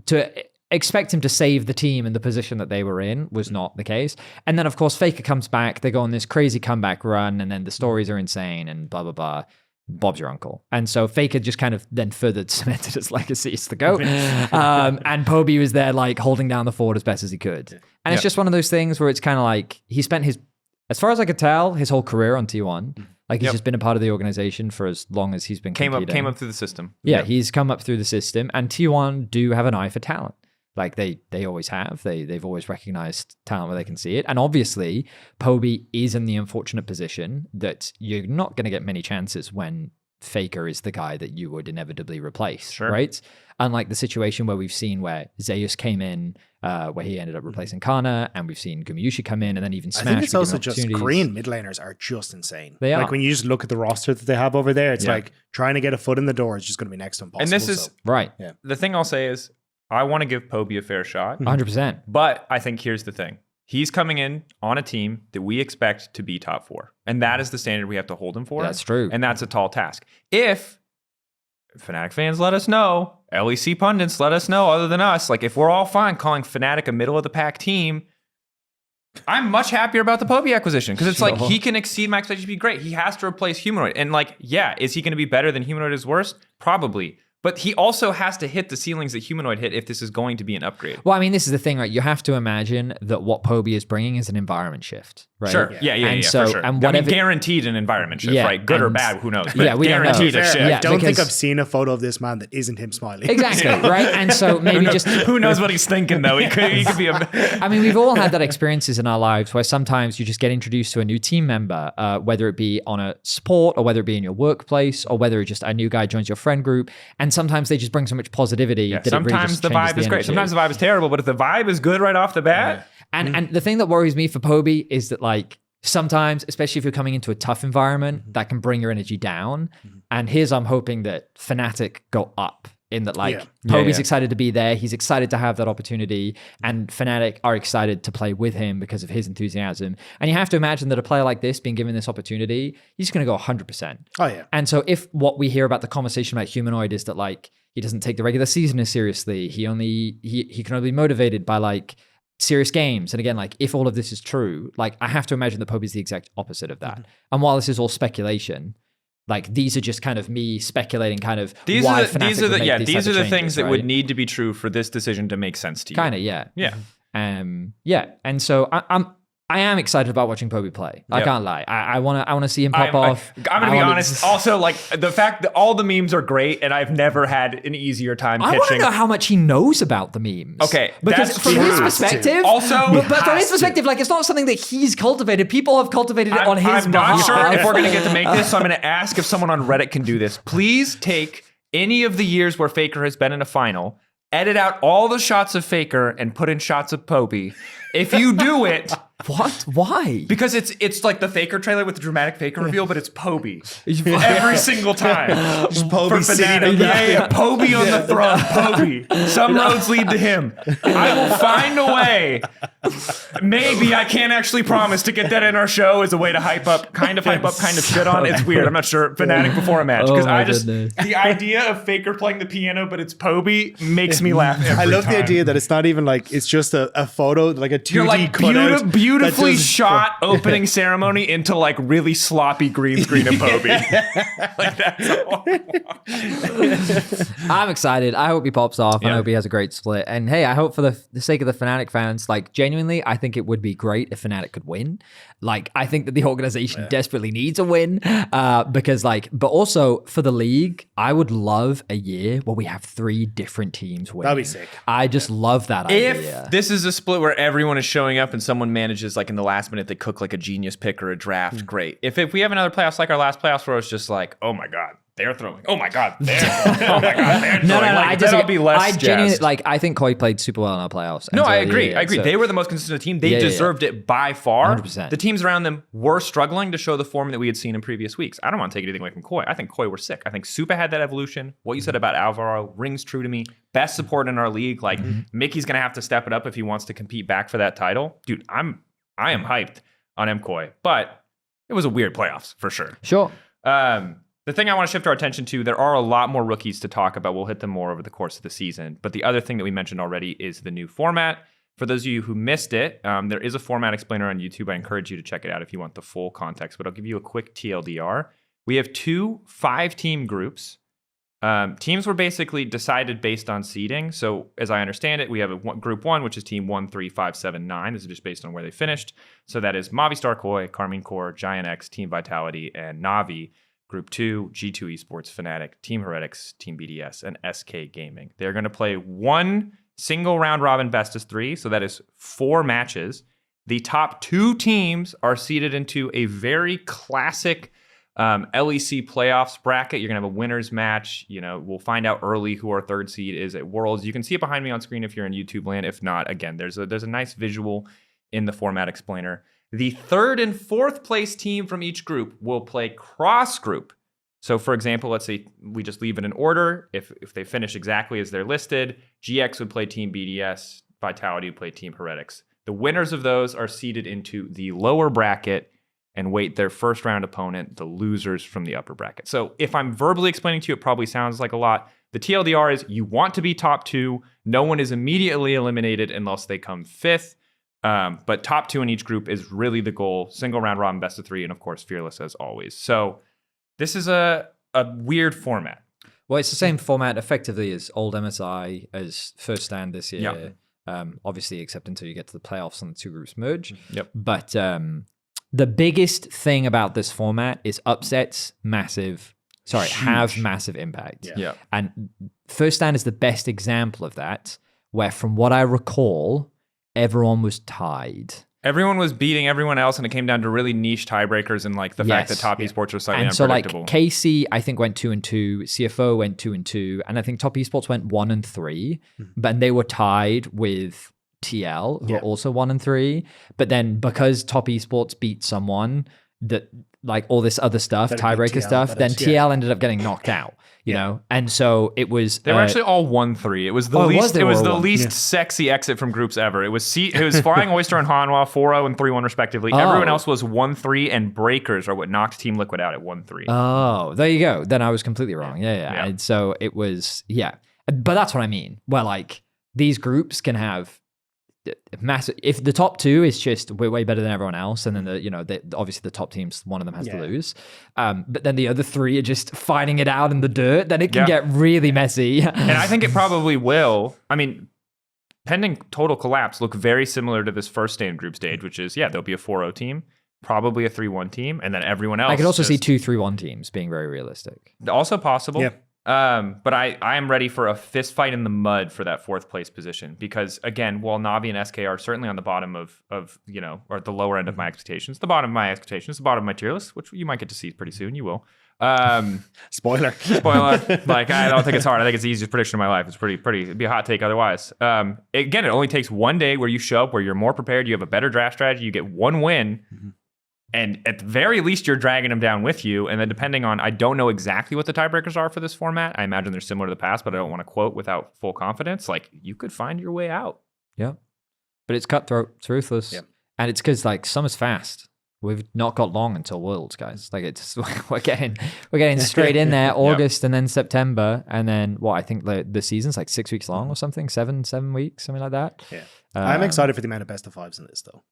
to expect him to save the team in the position that they were in was not the case. And then, of course, Faker comes back. They go on this crazy comeback run, and then the stories are insane and blah, blah, blah. Bob's your uncle. And so Faker just kind of then further cemented his legacy as the GOAT. And Poby was there like holding down the fort as best as he could. And it's just one of those things where it's kind of like he spent as far as I could tell, his whole career on T1. Like he's just been a part of the organization for as long as he's been competing. Came up through the system. Yeah, he's come up through the system, and T1 do have an eye for talent. Like they always have. They've always recognized talent where they can see it. And obviously, Poby is in the unfortunate position that you're not going to get many chances when Faker is the guy that you would inevitably replace, right? Unlike the situation where we've seen where Zeus came in, where he ended up replacing Kana, and we've seen Gumyushi come in and then even Smash. I think it's be given also just opportunities. Korean mid laners are just insane. They are. Like when you just look at the roster that they have over there, it's like trying to get a foot in the door is just going to be next to impossible. And this is right. The thing I'll say is I want to give Poby a fair shot. 100%. But I think here's the thing. He's coming in on a team that we expect to be top 4. And that is the standard we have to hold him for. That's true. And that's a tall task. If Fnatic fans let us know, LEC pundits let us know, other than us, like if we're all fine calling Fnatic a middle of the pack team, I'm much happier about the Poby acquisition because it's like he can exceed my expectations to be great. He has to replace Humanoid. And like, yeah, is he going to be better than Humanoid is worse? Probably. But he also has to hit the ceilings that Humanoid hit if this is going to be an upgrade. Well, I mean, this is the thing, right? You have to imagine that what Poby is bringing is an environment shift, right? Sure. Yeah, so, for sure. And whatever, guaranteed an environment shift, right? Good or bad, who knows? But yeah, we don't know. guaranteed a shift. Yeah, I don't think because- I've seen a photo of this man that isn't him smiling. Exactly, right? And so maybe just... Who knows what he's thinking, though? He could be a... I mean, we've all had that experiences in our lives where sometimes you just get introduced to a new team member, whether it be on a sport or whether it be in your workplace or whether just a new guy joins your friend group. And sometimes they just bring so much positivity that it really Sometimes just the changes vibe is great. energy. Sometimes the vibe is terrible. But if the vibe is good right off the bat... And the thing that worries me for Poby is that like sometimes, especially if you're coming into a tough environment, that can bring your energy down. And here's I'm hoping that Fnatic go up in that like Poby's excited to be there. He's excited to have that opportunity, and Fnatic are excited to play with him because of his enthusiasm. And you have to imagine that a player like this being given this opportunity, he's going to go 100%. Oh yeah. And so if what we hear about the conversation about Humanoid is that like he doesn't take the regular season as seriously, he can only be motivated by like serious games. And again, like if all of this is true, like I have to imagine that Poby's the exact opposite of that. And while this is all speculation, like these are just kind of me speculating kind of These why are the, Fnatic these are would the make yeah these these types are of the changes, things that right? would need to be true for this decision to make sense to you. Kind of, yeah. Yeah. And so I am excited about watching Poby play. I can't lie. I want to see him pop off. I'm gonna be honest. Also, like the fact that all the memes are great, and I've never had an easier time I want to pitching. know how much he knows about the memes. Okay, because that's from true. his perspective, Also, but from his perspective, like it's not something that he's cultivated. People have cultivated it on his I'm not behalf. sure if we're gonna get to make this, so I'm gonna ask if someone on Reddit can do this. Please take any of the years where Faker has been in a final, edit out all the shots of Faker, and put in shots of Poby. If you do it, What? Why? Because it's like the Faker trailer with the dramatic Faker reveal, but it's Poby every single time. Poby sitting Poby on the throne. Poby. Some roads lead to him. I will find a way. Maybe I can't actually promise to get that in our show as a way to hype up, kind of shit on. It's weird. I'm not sure. Fnatic before a match because the idea of Faker playing the piano, but it's Poby makes me laugh. Every I love time. the idea that it's not even like it's just a photo, like a 2D You're like cutout. beautifully shot opening ceremony into like really sloppy green screen of Poby. Like that's all. I'm excited. I hope he pops off. I hope he has a great split. And hey, I hope for the sake of the Fnatic fans, like genuinely, I think it would be great if Fnatic could win. Like I think that the organization desperately needs a win because but also for the league, I would love a year where we have 3 different teams winning. That'd be sick. I just love that idea. If this is a split where everyone is showing up and someone manages like in the last minute they cook like a genius pick or a draft, great. If we have another playoffs like our last playoffs where it's just like, oh my God, they're throwing. Oh my God, they're throwing. Oh my God, they're throwing. No. Like, I'll be less I genuinely jazzed. I think Koi played super well in our playoffs. No, I agree. So, they were the most consistent team. They deserved it by far. 100%. The teams around them were struggling to show the form that we had seen in previous weeks. I don't want to take anything away from Koi. I think Koi were sick. I think Supa had that evolution. What you said about Alvaro rings true to me. Best support in our league. Like Mickey's gonna have to step it up if he wants to compete back for that title. Dude, I am hyped on MKoi, but it was a weird playoffs for sure. Sure. The thing I want to shift our attention to, there are a lot more rookies to talk about. We'll hit them more over the course of the season. But the other thing that we mentioned already is the new format. For those of you who missed it, there is a format explainer on YouTube. I encourage you to check it out if you want the full context, but I'll give you a quick TLDR. We have 2 5-team groups. Teams were basically decided based on seeding. So as I understand it, we have group 1, which is team 1, 3, 5, 7, 9. This is just based on where they finished. So that is Movistar Koi, Karmine Corp, Giant X, Team Vitality, and NAVI. Group 2, G2 Esports, Fnatic, Team Heretics, Team BDS, and SK Gaming. They're going to play 1 single round robin best of 3, so that is 4 matches. The top 2 teams are seeded into a very classic LEC playoffs bracket. You're going to have a winner's match. You know, we'll find out early who our 3rd seed is at Worlds. You can see it behind me on screen if you're in YouTube land. If not, again, there's a nice visual in the format explainer. The 3rd and 4th place team from each group will play cross group. So for example, let's say we just leave it in order. If they finish exactly as they're listed, GX would play Team BDS, Vitality would play Team Heretics. The winners of those are seeded into the lower bracket and wait their first round opponent, the losers from the upper bracket. So if I'm verbally explaining to you, it probably sounds like a lot. The TLDR is you want to be top 2. No one is immediately eliminated unless they come 5th. But top 2 in each group is really the goal. Single round robin, best of 3, and of course, fearless as always. So this is a weird format. Well, it's the same format effectively as old MSI, as first stand this year. Obviously, except until you get to the playoffs and the 2 groups merge. Yep. But the biggest thing about this format is upsets have massive impact. Yeah. And first stand is the best example of that, where from what I recall, everyone was tied. Everyone was beating everyone else, and it came down to really niche tiebreakers and like the fact that top esports was slightly unpredictable. So like KC, I think went 2-2, CFO went 2-2, and I think top esports went 1-3, but they were tied with TL, who are also 1-3. But then because top esports beat someone that like all this other stuff, tiebreaker stuff, then TL ended up getting knocked out. You know, and so it was. They were actually all 1-3. It was the least. It was the least sexy exit from groups ever. It was Flying Oyster and Hanwha 4-0 and 3-1 respectively. Everyone else was 1-3, and Breakers are what knocked Team Liquid out at 1-3. Oh, there you go. Then I was completely wrong. Yeah. And so it was. Yeah, but that's what I mean. Well, like these groups can have massive. If the top 2 is just we're way better than everyone else, and then obviously the top teams, one of them has to lose, but then the other 3 are just fighting it out in the dirt, then it can get really messy. And I think it probably will. I mean, pending total collapse, look very similar to this first stand group stage, which is there'll be a 4-0 team, probably a 3-1 team, and then everyone else. I could also see 2 3-1 teams being very realistic. Also possible. Yeah. But I am ready for a fist fight in the mud for that 4th place position because again, while Navi and SK are certainly on the bottom of or at the lower end of my expectations, the bottom of my expectations, the bottom of my tier list, which you might get to see pretty soon, you will. Spoiler. Like, I don't think it's hard. I think it's the easiest prediction of my life. It's pretty. It'd be a hot take otherwise. Again, it only takes one day where you show up, where you're more prepared, you have a better draft strategy, you get one win, and at the very least, you're dragging them down with you. And then depending on, I don't know exactly what the tiebreakers are for this format. I imagine they're similar to the past, but I don't want to quote without full confidence. Like, you could find your way out. Yeah. But it's cutthroat, it's ruthless. Yeah. And it's because, like, summer's fast. We've not got long until Worlds, guys. Like, it's we're getting straight in there, August and then September, and then I think the season's like 6 weeks long or something, seven weeks, something like that. Yeah, I'm excited for the amount of best of fives in this, though.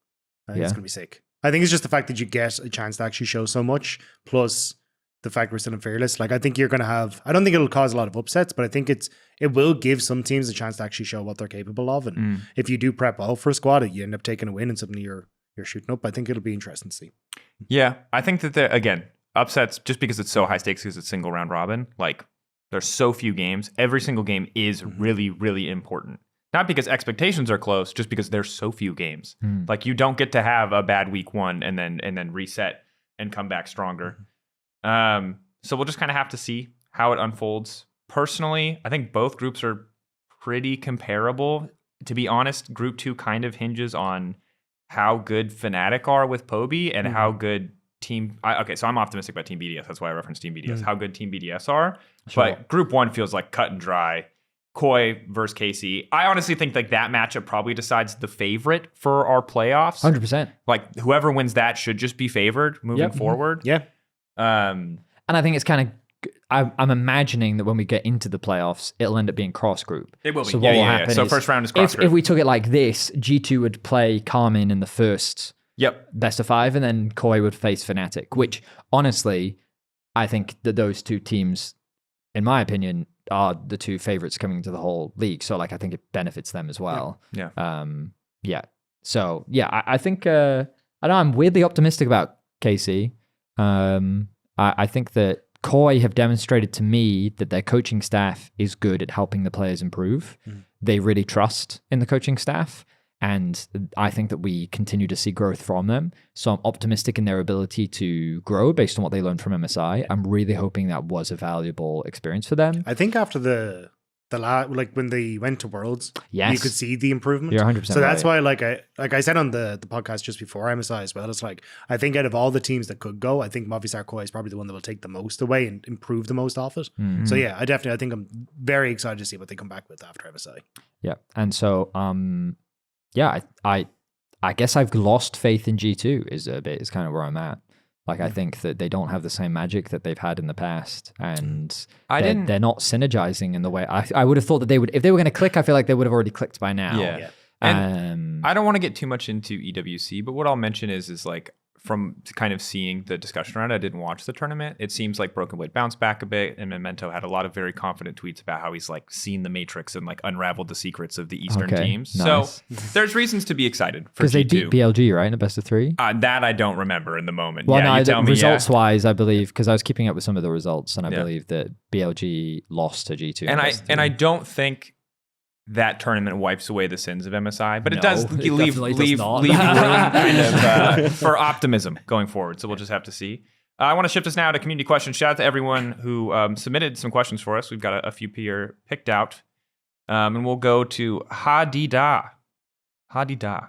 I think it's gonna be sick. I think it's just the fact that you get a chance to actually show so much, plus the fact we're still in Fearless. Like, I think you're gonna have. I don't think it'll cause a lot of upsets, but I think it will give some teams a chance to actually show what they're capable of. And if you do prep well for a squad, you end up taking a win and something you're shooting up. I think it'll be interesting to see. Yeah, I think that again, upsets, just because it's so high stakes because it's single round robin, like, there's so few games. Every single game is really, really important. Not because expectations are close, just because there's so few games. Like, you don't get to have a bad week one and then reset and come back stronger. So we'll just kind of have to see how it unfolds. Personally, I think both groups are pretty comparable. To be honest, Group 2 kind of hinges on how good Fnatic are with Poby and how good Team... so I'm optimistic about Team BDS. That's why I referenced Team BDS. How good Team BDS are. Sure. But Group 1 feels like cut and dry. Koi versus KC. I honestly think like that matchup probably decides the favorite for our playoffs. 100%. Like, whoever wins that should just be favored moving forward. Yeah. And I think it's kind of... I'm imagining that when we get into the playoffs, it'll end up being cross group. It will be. So what will happen So is, first round is cross group. If we took it like this, G2 would play Carmin in the first best of 5, and then Koi would face Fnatic, which honestly, I think that those two teams, in my opinion, are the two favorites coming into the whole league. So like, I think it benefits them as well. Yeah. So yeah, I think, I know I'm weirdly optimistic about KC. I think that Koi have demonstrated to me that their coaching staff is good at helping the players improve. They really trust in the coaching staff, and I think that we continue to see growth from them. So I'm optimistic in their ability to grow based on what they learned from MSI. I'm really hoping that was a valuable experience for them. I think after the like when they went to Worlds, yes, you could see the improvement. You're 100% So that's why, like I said on the podcast just before MSI as well, it's like, I think out of all the teams that could go, I think Movistar Koi is probably the one that will take the most away and improve the most off it. So yeah, I think I'm very excited to see what they come back with after MSI. Yeah, and so yeah, I guess I've lost faith in G2 is kind of where I'm at. Like, I think that they don't have the same magic that they've had in the past, and they're not synergizing in the way I would have thought that they would. If they were going to click, I feel like they would have already clicked by now. Yeah. And I don't want to get too much into EWC, but what I'll mention is like, from kind of seeing the discussion around it, I didn't watch the tournament. It seems like Broken Blade bounced back a bit, and Memento had a lot of very confident tweets about how he's like seen the Matrix and like unraveled the secrets of the Eastern teams. Nice. So there's reasons to be excited for because they beat BLG, right, in the best of 3. That I don't remember in the moment. Well, no, results-wise, I believe, because I was keeping up with some of the results, and I believe that BLG lost to G2. And I don't think that tournament wipes away the sins of MSI, but it does leave room kind of for optimism going forward. So we'll just have to see. I want to shift us now to community questions. Shout out to everyone who submitted some questions for us. We've got a few here picked out. And we'll go to Hadida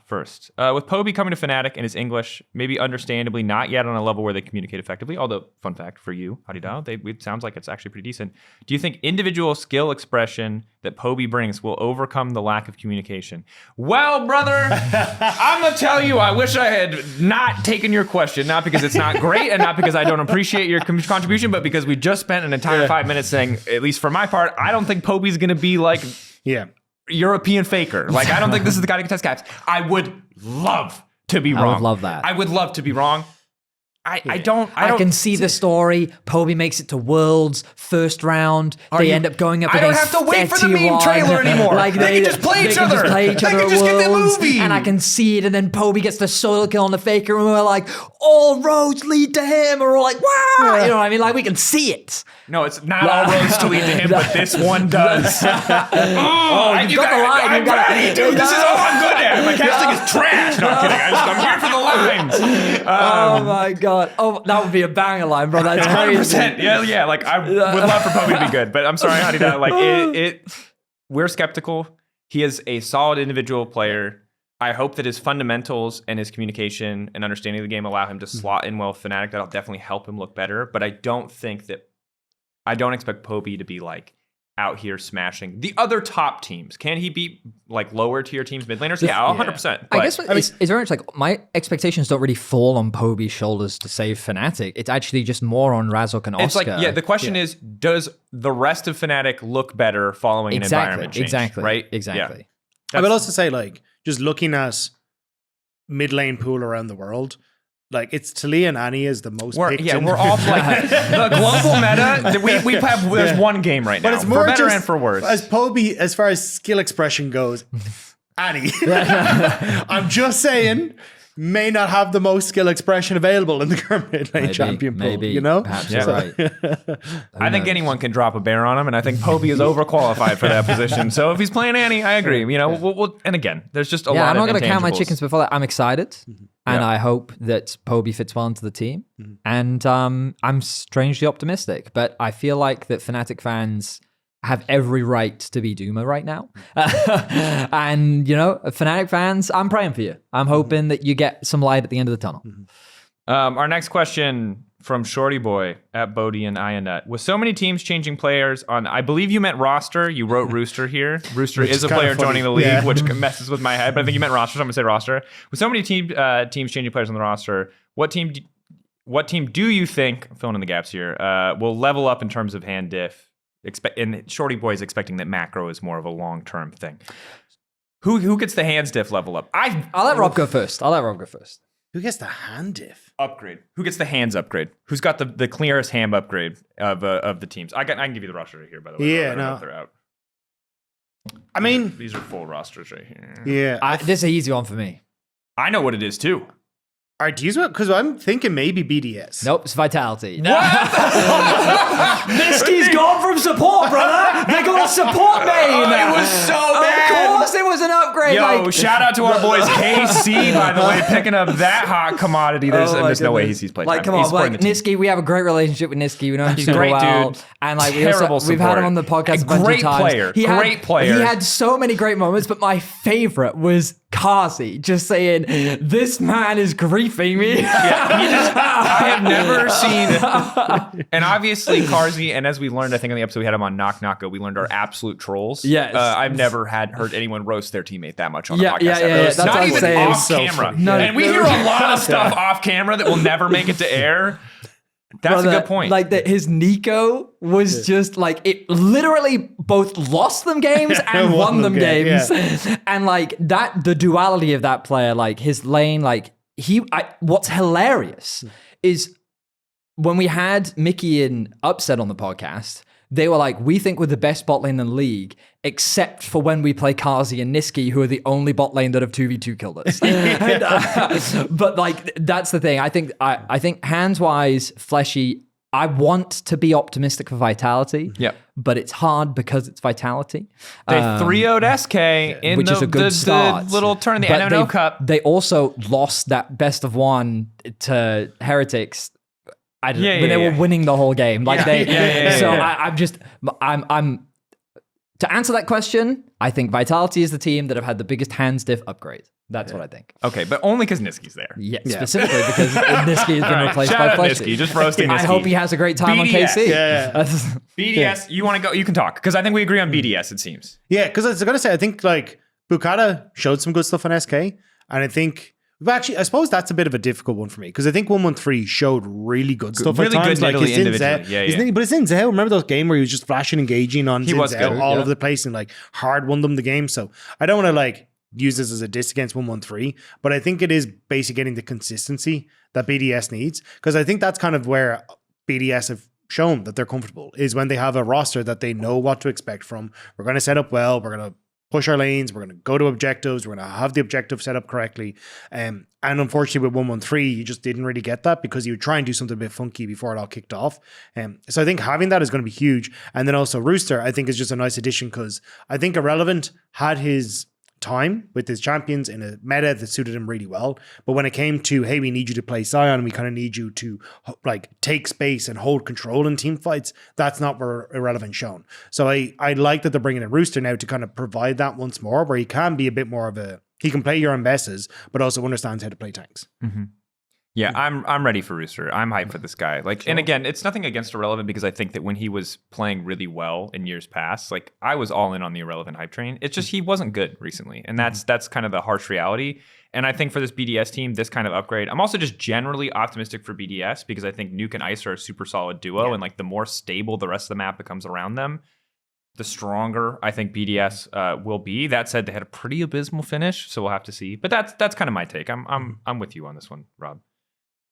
first. With Poby coming to Fnatic and his English, maybe understandably not yet on a level where they communicate effectively, although, fun fact for you, Hadida, it sounds like it's actually pretty decent. Do you think individual skill expression that Poby brings will overcome the lack of communication? Well, brother, I'm going to tell you, I wish I had not taken your question, not because it's not great and not because I don't appreciate your contribution, but because we just spent an entire 5 minutes saying, at least for my part, I don't think Poby's going to be like... European faker. Like, I don't think this is the guy to contest caps. I would love to be wrong. I would love that. I would love to be wrong. I can see the story. Poby makes it to Worlds, first round. They end up going up against I don't have to wait for the meme trailer anymore. Like they can just play each other. They can just get the movie. And I can see it, and then Poby gets the solo kill on the faker, and we're like, all roads lead to him, or we're like, wow. You know what I mean? Like, we can see it. No, it's not all roads to lead to him, but this one does. You got the line. I'm ready, dude. This is all I'm good at. My casting is trash. No, I'm kidding. I'm here for the lines. Oh my God. god! Oh, that would be a banger line, bro. That's crazy. 100%. Yeah. Like I would love for Poby to be good, but I'm sorry, Honey. That like we're skeptical. He is a solid individual player. I hope that his fundamentals and his communication and understanding of the game allow him to slot in well with Fnatic. That'll definitely help him look better. But I don't expect Poby to be like out here smashing the other top teams. Can he beat like lower tier teams, mid laners? Yeah, 100%. I guess it's very much like my expectations don't really fall on Poby's shoulders to save Fnatic. It's actually just more on Razork and Oscar. It's like, the question is, does the rest of Fnatic look better following an environment change? Exactly. Right? Exactly. I will also say, like, just looking at mid lane pool around the world, like it's Talia and Annie is the most picked. Yeah, we're all playing the global meta. We have there's one game right now, but it's more for better and for worse. As Poby, as far as skill expression goes, Annie. I'm just saying, may not have the most skill expression available in the current mid lane champion pool. Maybe, you know, perhaps you're right. I think anyone can drop a bear on him, and I think Poby is overqualified for that position. So if he's playing Annie, I agree. You know, we'll and again, there's just a lot. Yeah, I'm not going to count my chickens before that. I'm excited, and I hope that Poby fits well into the team. And I'm strangely optimistic, but I feel like that Fnatic fans have every right to be Duma right now. And, you know, Fnatic fans, I'm praying for you. I'm hoping that you get some light at the end of the tunnel. Our next question from Shorty Boy at Bodie and Ionut. With so many teams changing players on, I believe you meant roster. You wrote Rooster here. Rooster is a player joining the league, which messes with my head, but I think you meant roster, so I'm going to say roster. With so many teams changing players on the roster, what team do you think, filling in the gaps here, will level up in terms of hand diff? And Shorty Boy is expecting that macro is more of a long-term thing. Who gets the hands diff level up? I'll let Rob go first. Who gets the hand diff upgrade? Who gets the hands upgrade? Who's got the clearest hand upgrade of the teams? I can give you the roster right here, by the way. Yeah, no. They're out. I mean, these are full rosters right here. Yeah, this is an easy one for me. I know what it is too. All right, because I'm thinking maybe BDS. Nope, it's Vitality. What? Miski's gone from support, brother. They got a support main. It was so bad. Of course it was an upgrade. Yo, shout out to our boys KC, by the way, picking up that hot commodity. There's no way he's playing. Like, come on, like Niski, we have a great relationship with Niski. We know him he's super great, well. dude. And like we've had him on the podcast a bunch of times. Great player. He had so many great moments, but my favorite was Kazi just saying, "This man is griefing me." I have never seen, and obviously Kazi, and as we learned, I think on the episode we had him on Knock Knocko, we learned our absolute trolls. Yes, I've never heard anyone roast their teammate that much on a podcast. Yeah. That's not even saying. off camera. And we hear a lot of stuff off camera that will never make it to air. That's a good point. Like that, his Nico was just like it. Literally, both lost them games and won them games, and like that. The duality of that player, like his lane, like what's hilarious is when we had Mickey and Upset on the podcast. They were like, we think we're the best bot lane in the league, except for when we play Kazi and Niski, who are the only bot lane that have 2v2 killed us. But like, that's the thing. I think hands-wise, Fleshy, I want to be optimistic for Vitality. Yep. But it's hard because it's Vitality. They 3-0'd SK in which is a good start. The little turn, the NNO Cup. They also lost that best of one to Heretics. When they were winning the whole game, like I'm to answer that question. I think Vitality is the team that have had the biggest hands diff upgrade. That's what I think. Okay, but only because Niski's there. Yeah, specifically because Niski has been replaced by Fleshy. Just roasting Niski. I hope he has a great time on KC. BDS, you want to go? You can talk because I think we agree on BDS. It seems. Yeah, because I was gonna say I think like Bukata showed some good stuff on SK, and I think. But actually, I suppose that's a bit of a difficult one for me because I think 113 showed really good stuff. Really at times. good, like individually. But it's in Zhao. Remember those games where he was just flashing, engaging on Zhao all over the place and like hard won them the game. So I don't want to like use this as a diss against 113, but I think it is basically getting the consistency that BDS needs because I think that's kind of where BDS have shown that they're comfortable is when they have a roster that they know what to expect from. We're going to set up well. We're going to push our lanes, we're going to go to objectives, we're going to have the objective set up correctly. And unfortunately with 113, you just didn't really get that because you would try and do something a bit funky before it all kicked off. So I think having that is going to be huge. And then also Rooster, I think is just a nice addition because I think Irrelevant had his time with his champions in a meta that suited him really well. But when it came to, hey, we need you to play Sion, we kind of need you to like take space and hold control in team fights, that's not where Irrelevant shown. So I like that they're bringing in Rooster now to kind of provide that once more, where he can be a bit more of he can play your own besses, but also understands how to play tanks. Mm-hmm. Yeah, I'm ready for Rooster. I'm hyped for this guy. Like, sure. And again, it's nothing against Irrelevant, because I think that when he was playing really well in years past, like I was all in on the Irrelevant hype train. It's just he wasn't good recently, and that's kind of the harsh reality. And I think for this BDS team, this kind of upgrade, I'm also just generally optimistic for BDS, because I think Nuke and Ice are a super solid duo, and like the more stable the rest of the map becomes around them, the stronger I think BDS will be. That said, they had a pretty abysmal finish, so we'll have to see. But that's kind of my take. I'm with you on this one, Rob.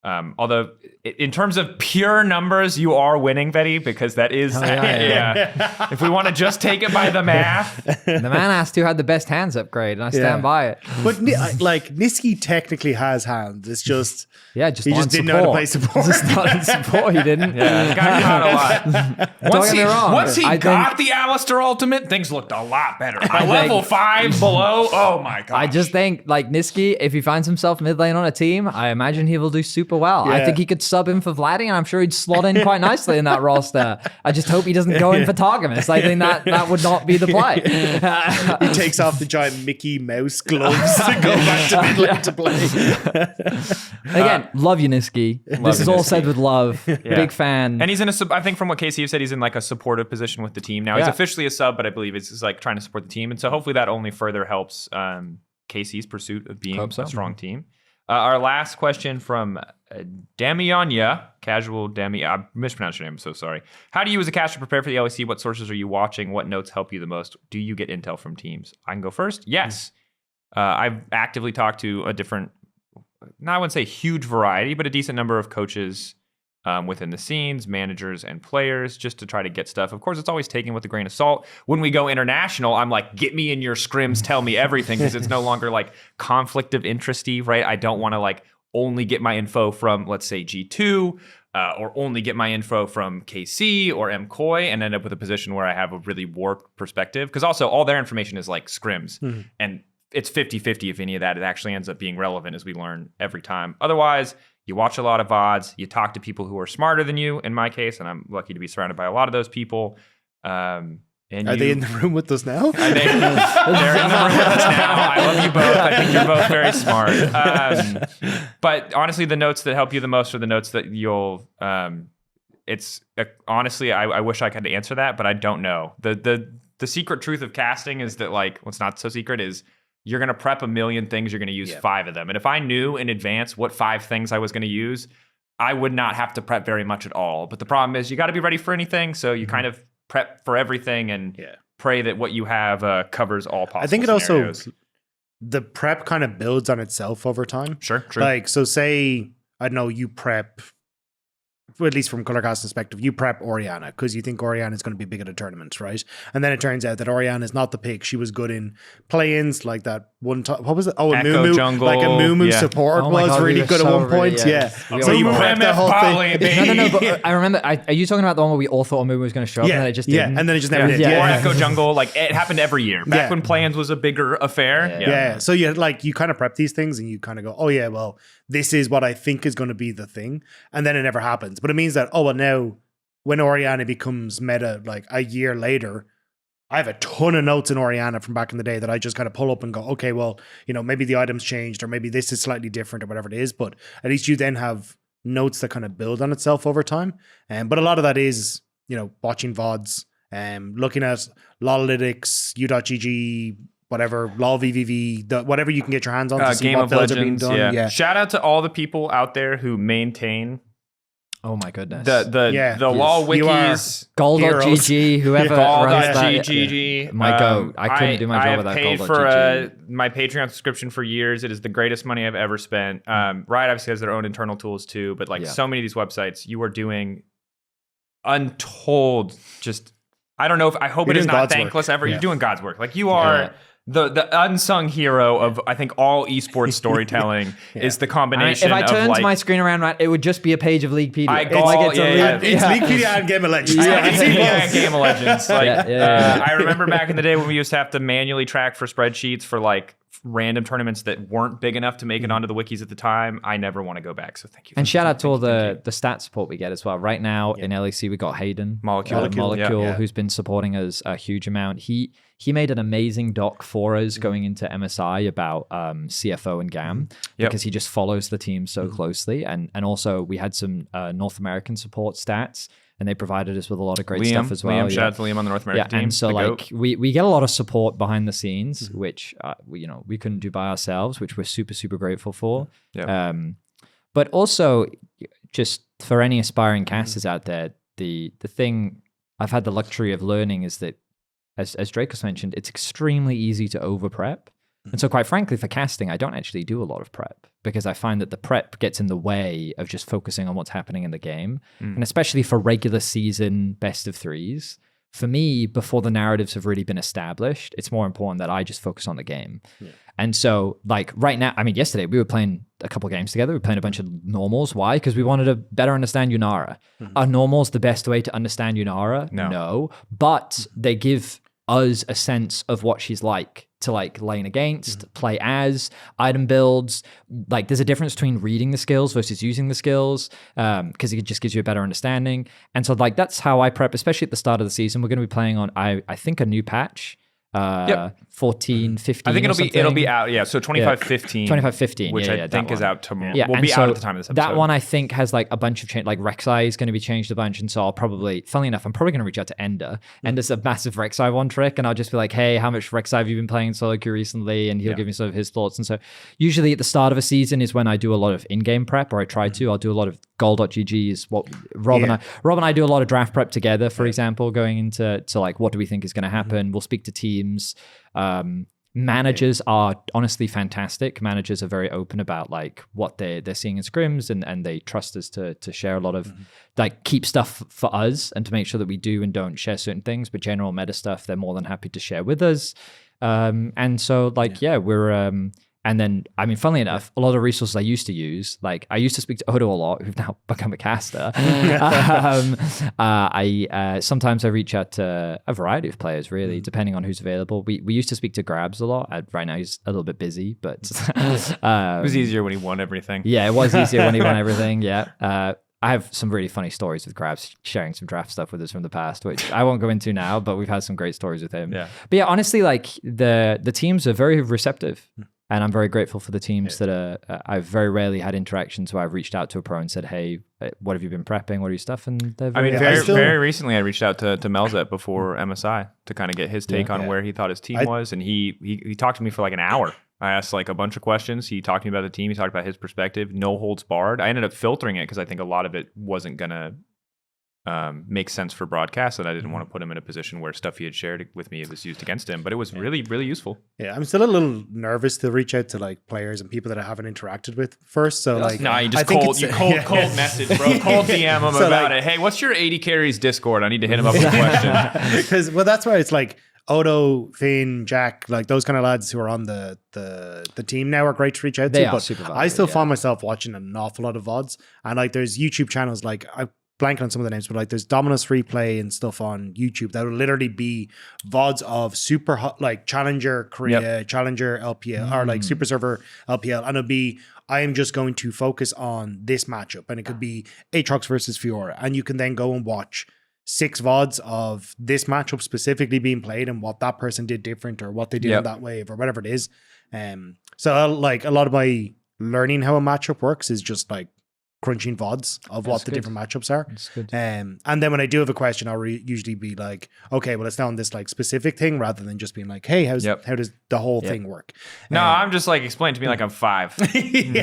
Although in terms of pure numbers, you are winning, Betty, because that is, yeah. If we want to just take it by the math. The man asked who had the best hands upgrade, and I stand by it. But like Nisqy technically has hands. It's just he just didn't know how to play support. Just not in support, he didn't. Yeah, got caught a lot. Once he got the Alistair ultimate, things looked a lot better. By level 5 below, oh my god. I just think like Nisqy, if he finds himself mid lane on a team, I imagine he will do super well. Yeah. I think he could sub in for Vladdy, and I'm sure he'd slot in quite nicely in that roster. I just hope he doesn't go in for Targamas. I think that would not be the play. He takes off the giant Mickey Mouse gloves to go back to mid lane to play. Again, love you, Nisqy. This is all said with love. Yeah. Big fan. And he's in I think from what Casey said, he's in like a supportive position with the team now. He's officially a sub, but I believe it's like trying to support the team. And so hopefully that only further helps Casey's pursuit of being a strong team. Our last question from Damiania, casual Dami. I mispronounced your name, I'm so sorry. How do you as a caster prepare for the LEC? What sources are you watching? What notes help you the most? Do you get intel from teams? I can go first. Yes. I've actively talked to a different, I wouldn't say huge variety, but a decent number of coaches within the scenes, managers, and players, just to try to get stuff. Of course, it's always taken with a grain of salt. When we go international, I'm like, get me in your scrims, tell me everything, because it's no longer like conflict of interest-y, right? I don't want to like only get my info from, let's say, G2, or only get my info from KC or MCoy and end up with a position where I have a really warped perspective. Because also all their information is like scrims. Mm-hmm. And it's 50-50 if any of that it actually ends up being relevant, as we learn every time. Otherwise, you watch a lot of VODs, you talk to people who are smarter than you, in my case, and I'm lucky to be surrounded by a lot of those people. And are they in the room with us now? They're in the room with us now. I love you both. I think you're both very smart. But honestly, the notes that help you the most are the notes that you'll... honestly, I wish I could answer that, but I don't know. The secret truth of casting is that, like, what's not so secret is you're going to prep a million things, you're going to use 5 of them. And if I knew in advance what 5 things I was going to use, I would not have to prep very much at all. But the problem is you got to be ready for anything, so you kind of prep for everything and pray that what you have covers all possible I think it scenarios. Also, the prep kind of builds on itself over time. Sure, true. Like, so say, I don't know, you prep, at least from Colorcast's perspective, you prep Orianna because you think Orianna is going to be big at a tournament, right? And then it turns out that Orianna is not the pick. She was good in play-ins, like that one time. What was it? Oh, Echo Mumu, jungle. like a Mumu support was really good at one point. So you prep the whole thing. No, but I remember, are you talking about the one where we all thought Mumu was going to show up and then it just didn't? Yeah, and then it just never did. Or Echo jungle, like it happened every year. Back when play-ins was a bigger affair. Yeah. So you kind of prep these things and you kind of go, oh yeah, well, this is what I think is going to be the thing. And then it never happens. But it means that, now when Orianna becomes meta, like a year later, I have a ton of notes in Orianna from back in the day that I just kind of pull up and go, okay, well, maybe the items changed or maybe this is slightly different or whatever it is. But at least you then have notes that kind of build on itself over time. But a lot of that is, watching VODs, looking at Lolytics, U.GG, whatever, LOL VVV, whatever you can get your hands on to see Game what of builds Legends, are being done. Yeah. Shout out to all the people out there who maintain oh my goodness. The LOL wikis. Gold.gg, whoever runs that. Gold.gg. My goat. I couldn't do my job without Gold.gg. I have paid for my Patreon subscription for years. It is the greatest money I've ever spent. Riot obviously has their own internal tools too, but so many of these websites, you are doing untold, just, I don't know if, I hope it is not thankless ever. You're doing God's work. Like you are... the unsung hero of I think all esports storytelling is the combination. If I turned of my screen around, right, it would just be a page of Leaguepedia. It's Leaguepedia and Game of Legends. And Game of Legends. I remember back in the day when we used to have to manually track for spreadsheets for like random tournaments that weren't big enough to make it onto the wikis at the time. I never want to go back. So thank you. And shout out to all the stat support we get as well. Right now in LEC, we got Hayden Molecule, who's been supporting us a huge amount. He made an amazing doc for us going into MSI about CFO and GAM because he just follows the team so closely. And also we had some North American support stats, and they provided us with a lot of great stuff as well. Shout out to Liam on the North American team. And so like we get a lot of support behind the scenes, which we couldn't do by ourselves, which we're super, super grateful for. But also just for any aspiring casters out there, the thing I've had the luxury of learning is that as Drakos mentioned, it's extremely easy to over prep. And so quite frankly, for casting, I don't actually do a lot of prep because I find that the prep gets in the way of just focusing on what's happening in the game. And especially for regular season best of threes, for me, before the narratives have really been established, it's more important that I just focus on the game. And so like right now, I mean, yesterday we were playing a couple games together. We were playing a bunch of normals. Why? Because we wanted to better understand Yunara. Are normals the best way to understand Yunara? No. But they give us a sense of what she's like to like lane against, play as, item builds. Like there's a difference between reading the skills versus using the skills because it just gives you a better understanding. And so like that's how I prep, especially at the start of the season. We're going to be playing on, I think, a new patch. 14, 15. I think it'll be out. Yeah, so 25-15. 25-15, which I think is out tomorrow. Yeah, will be out at the time of this episode. That one I think has like a bunch of change. Like Rek'Sai is going to be changed a bunch, and so I'll probably, funnily enough, I'm probably going to reach out to Ender. Ender's a massive Rek'Sai one trick, and I'll just be like, hey, how much Rek'Sai have you been playing solo queue recently? And he'll give me some of his thoughts. And so usually at the start of a season is when I do a lot of in-game prep, or I try to. I'll do a lot of goal.gg is what Rob and I do a lot of draft prep together, for example, going into like what do we think is going to happen. We'll speak to teams. Managers are honestly fantastic. Managers are very open about like what they're seeing in scrims, and they trust us to share a lot of like keep stuff for us and to make sure that we do and don't share certain things, but general meta stuff they're more than happy to share with us. And so like we're and then, I mean, funnily enough, a lot of resources I used to use, like I used to speak to Odo a lot, who've now become a caster. Sometimes I reach out to a variety of players, really, depending on who's available. We used to speak to Grabs a lot. Right now, he's a little bit busy, but it was easier when he won everything. Yeah, it was easier when he won everything. Yeah. I have some really funny stories with Grabs sharing some draft stuff with us from the past, which I won't go into now, but we've had some great stories with him. Yeah. But yeah, honestly, like the teams are very receptive. And I'm very grateful for the teams that are, I've very rarely had interactions where I've reached out to a pro and said, hey, what have you been prepping? What are your stuff? And they're very, very recently I reached out to Melzet before MSI to kind of get his take on where he thought his team was. And he talked to me for like an hour. I asked like a bunch of questions. He talked to me about the team. He talked about his perspective, no holds barred. I ended up filtering it because I think a lot of it wasn't going to make sense for broadcast, and I didn't want to put him in a position where stuff he had shared with me was used against him, but it was really, really useful. Yeah, I'm still a little nervous to reach out to like players and people that I haven't interacted with first. So like, no, you just cold message, bro. Cold DM him so about it. Hey, what's your 80 carries Discord? I need to hit him up with a question. Because that's why it's like Odo, Finn, Jack, like those kind of lads who are on the team now are great to reach out to. But super valuable, I still find myself watching an awful lot of VODs, and like there's YouTube channels like I blanking on some of the names, but like there's Dominus Replay and stuff on YouTube that will literally be VODs of super hot, like Challenger Korea, Challenger LPL, or like Super Server LPL, and it'll be, I am just going to focus on this matchup, and it could be Aatrox versus Fiora, and you can then go and watch 6 VODs of this matchup specifically being played and what that person did different or what they did in that wave or whatever it is. So like a lot of my learning how a matchup works is just like crunching VODs of what the different matchups are. And then when I do have a question, I'll usually be like, okay, well, it's now on this like specific thing rather than just being like, hey, how does the whole thing work? No, I'm just like, explain to me like I'm 5.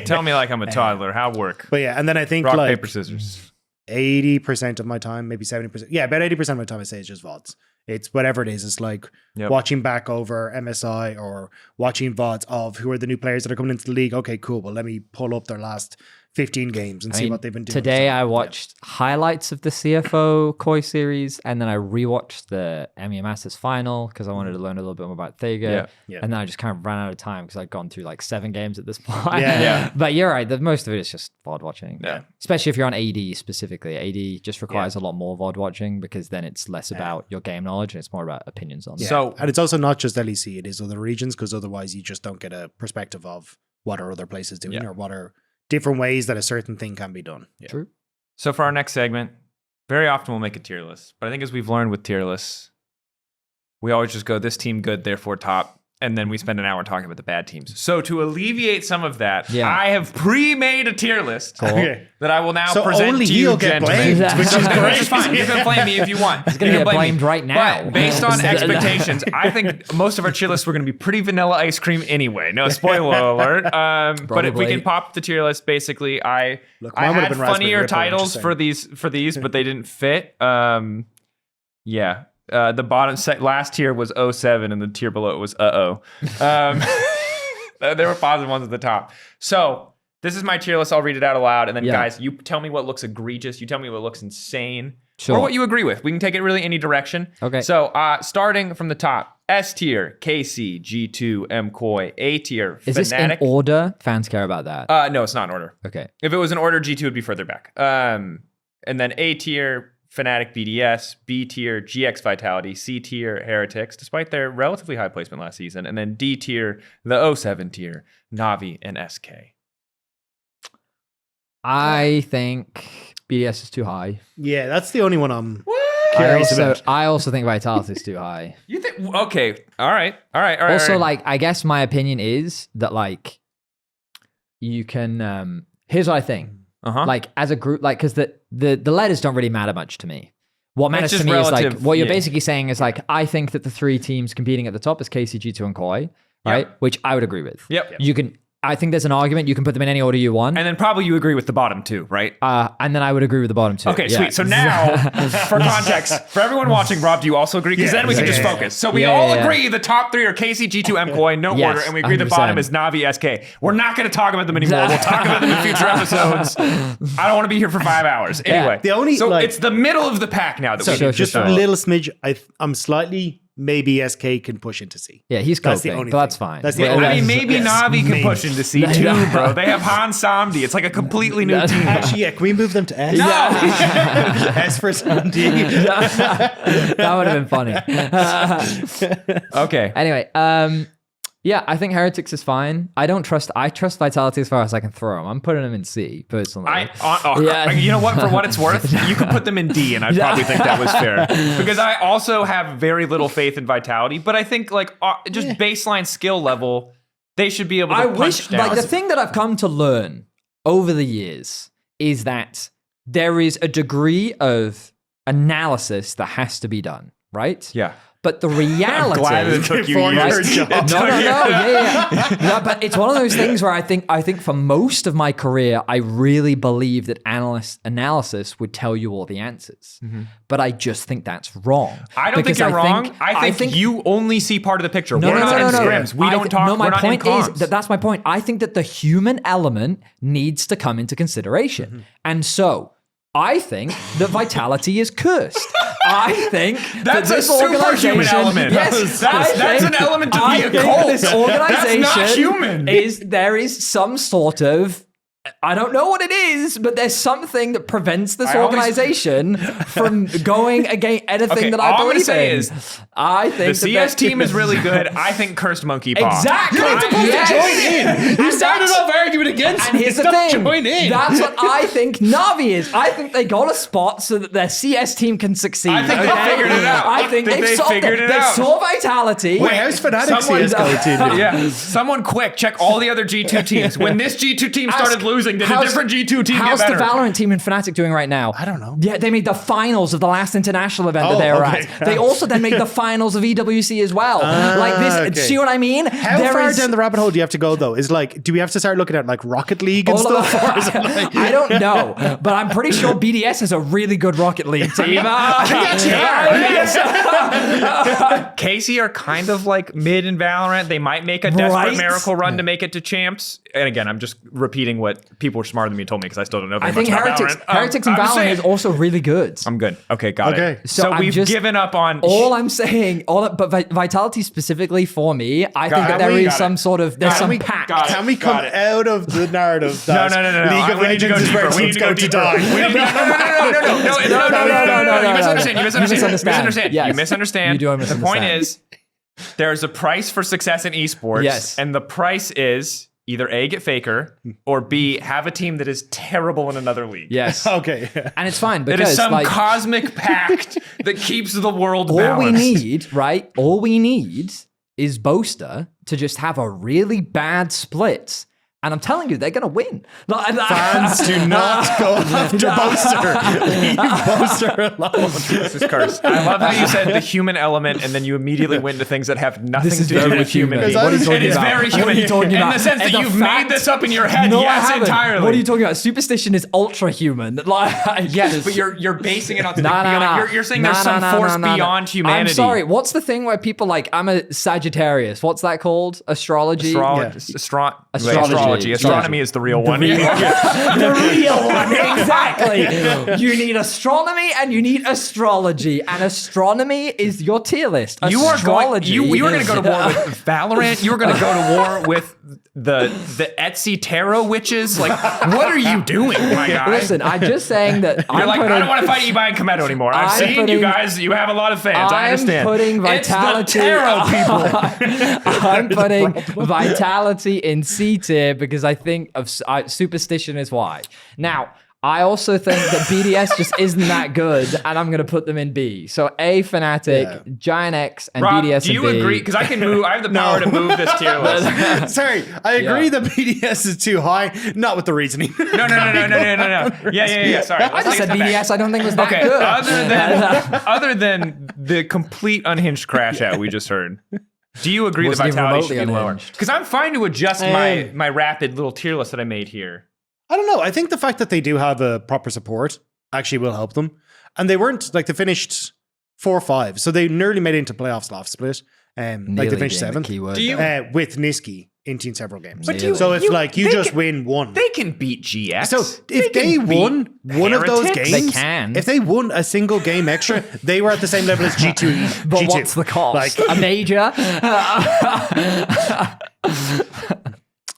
Tell me like I'm a toddler. How work? But yeah, and then I think rock, like paper, scissors. 80% of my time, maybe 70%. Yeah, about 80% of my time I say is just VODs. It's whatever it is. It's like watching back over MSI or watching VODs of who are the new players that are coming into the league. Okay, cool. Well, let me pull up their last 15 games and see what they've been doing. Today I watched highlights of the CFO Koi series, and then I rewatched the EMEA Masters final because I wanted to learn a little bit more about Thega. And then I just kind of ran out of time because I'd gone through like 7 games at this point. But you're right. Most of it is just VOD watching. Especially if you're on AD specifically. AD just requires a lot more VOD watching because then it's less about your game knowledge and it's more about opinions on it. So, and it's also not just LEC, it is other regions, because otherwise you just don't get a perspective of what are other places doing or what are different ways that a certain thing can be done. True. So for our next segment, very often we'll make a tier list. But I think as we've learned with tier lists, we always just go, this team good, therefore top. And then we spend an hour talking about the bad teams. So to alleviate some of that, I have pre-made a tier list that I will now present to you, gentlemen. Which is fine. You can blame me if you want. He's going to get blamed right now. But based on expectations, I think most of our tier lists were going to be pretty vanilla ice cream anyway. No, spoiler alert. But if we can pop the tier list, basically, I had funnier titles for these, but they didn't fit. The bottom last tier was 07 and the tier below it was there were positive ones at the top. So this is my tier list. I'll read it out aloud. And then guys, you tell me what looks egregious. You tell me what looks insane. Or what you agree with. We can take it really any direction. Okay. So starting from the top, S tier, KC, G2, MKOI. A tier, Is this in order? Fans care about that. No, it's not in order. Okay. If it was in order, G2 would be further back. And then A tier, Fnatic BDS, B tier, GX Vitality, C tier, Heretics, despite their relatively high placement last season, and then D tier, the 07 tier, NAVI and SK. I think BDS is too high. Yeah, that's the only one I'm curious about. I also think Vitality is too high. You think? Okay, all right. Also, like, I guess my opinion is that, like, you can. Here's what I think. Like, as a group, like, because the letters don't really matter much to me. What matters to me is, like, what you're basically saying is, like, I think that the 3 teams competing at the top is KC, G2, and KOI, right? Which I would agree with. You can. I think there's an argument. You can put them in any order you want. And then probably you agree with the bottom 2, right? And then I would agree with the bottom 2. Okay, sweet. So now, for context, for everyone watching, Rob, do you also agree? Because then we can just focus. So we all agree the top 3 are KC, G2, MKOI, no order, and we agree 100%. The bottom is NAVI, SK. We're not going to talk about them anymore. We'll talk about them in future episodes. I don't want to be here for 5 hours. Anyway, it's the middle of the pack now that we just a little smidge. I'm slightly. Maybe SK can push into C. Yeah, he's coping, but that's fine. That's maybe Navi can push into C too, bro. They have Han Samdi. It's like a completely new team. Actually, can we move them to S? No! S for Samdi. That would have been funny. Okay. Anyway, yeah, I think Heretics is fine. I trust Vitality as far as I can throw them. I'm putting them in C, personally. You know what? For what it's worth, you could put them in D, and I'd probably think that was fair. Because I also have very little faith in Vitality, but I think, like, just baseline skill level, they should be able to punch down. Like, the thing that I've come to learn over the years is that there is a degree of analysis that has to be done, right? Yeah. But the reality, I'm glad it took you years. No, but it's one of those things where I think for most of my career, I really believe that analysis would tell you all the answers. But I just think that's wrong. I don't think you're wrong. I think you only see part of the picture. We're not in scrims. We don't talk. No, my point is that that's my point. I think that the human element needs to come into consideration, and so I think that Vitality is cursed. I think that's that this a superhuman element. Yes, that's an element to be a cult. This organization that's not human. There is some sort of, I don't know what it is, but there's something that prevents this organization from going against anything that I believe in. I think the CS team is really good. I think Cursed Monkey Paw. Exactly. You're not supposed to join in. You started off arguing against. And here's the thing. Join in. That's what I think Navi is. I think they got a spot so that their CS team can succeed. I think they figured it out. I think they've solved it. They saw Vitality. Wait, how's Fnatic CS team? Yeah. Someone quick check all the other G2 teams. When this G2 team started losing, did a different G2 team get better? How's the Valorant team in Fnatic doing right now? I don't know. Yeah, they made the finals of the last international event that they were at. They also then made the finals of EWC as well. Like this, see what I mean? How far down the rabbit hole do you have to go, though? Is like, do we have to start looking at like Rocket League and stuff? Or is it like... I don't know, but I'm pretty sure BDS is a really good Rocket League team. Casey are kind of like mid in Valorant. They might make a desperate miracle run to make it to champs. And again, I'm just repeating what people were smarter than me told me because I still don't know very much about Valorant. Heretics in Valorant is also really good. I'm good. Okay, got it. So we've given up on... All I'm saying, but Vitality specifically for me, I think that there is some sort of... There's some pact. Can we come out of the narrative that No. League of Legends is where teams go to die? No. You misunderstand. You do misunderstand. The point is, there's a price for success in esports. Yes. And the price is either A, get Faker, or B, have a team that is terrible in another league. Yes. Okay. And it's fine because it is some cosmic pact that keeps the world all balanced. All we need is Boaster to just have a really bad split. And I'm telling you, they're going to win. Fans do not go after Boaster. Leave Boaster alone. This is cursed. I love how you said the human element, and then you immediately went to things that have nothing to do with human. What are you talking It is about? very human. What are you talking about? In the sense that you've made this up in your head. No, yes, I haven't. entirely. What are you talking about? Superstition is ultra human. Yes, but you're basing it on something beyond. You're saying there's some force beyond humanity. I'm sorry. What's the thing where people like, I'm a Sagittarius. What's that called? Astrology? Astrology. Astronomy is the real one. The real one, exactly. You need astronomy and you need astrology, and astronomy is your tier list. You are going to go to war with Valorant. You were going to go to war with the Etsy tarot witches. Like, what are you doing, my guy? Listen, I'm just saying that I don't want to fight Ibai and Kometo anymore. I've seen you guys. You have a lot of fans. I understand. I'm putting Vitality. It's the tarot people. I'm putting Vitality in C tier because I think of Superstition is why. Now, I also think that BDS just isn't that good, and I'm going to put them in B. So A, Fnatic, Giant X, and Rob, BDS do you in B. agree? Because I can move. I have the power to move this tier list. Sorry, I agree that BDS is too high, not with the reasoning. No. Yeah. Sorry. I just said BDS. I don't think it was that good. Other than the complete unhinged crash out we just heard. Do you agree that Vitality should be lower? Because I'm fine to adjust my rapid little tier list that I made here. I don't know. I think the fact that they do have a proper support actually will help them. And they weren't, like, they finished 4-5. So they nearly made it into playoffs last split. Like they finished 7th. With Niski in several games. But so if like you just win one. They can beat GX. So if they won one of those games, they can. If they won a single game extra, they were at the same level as G2. But what's the cost? Like a major?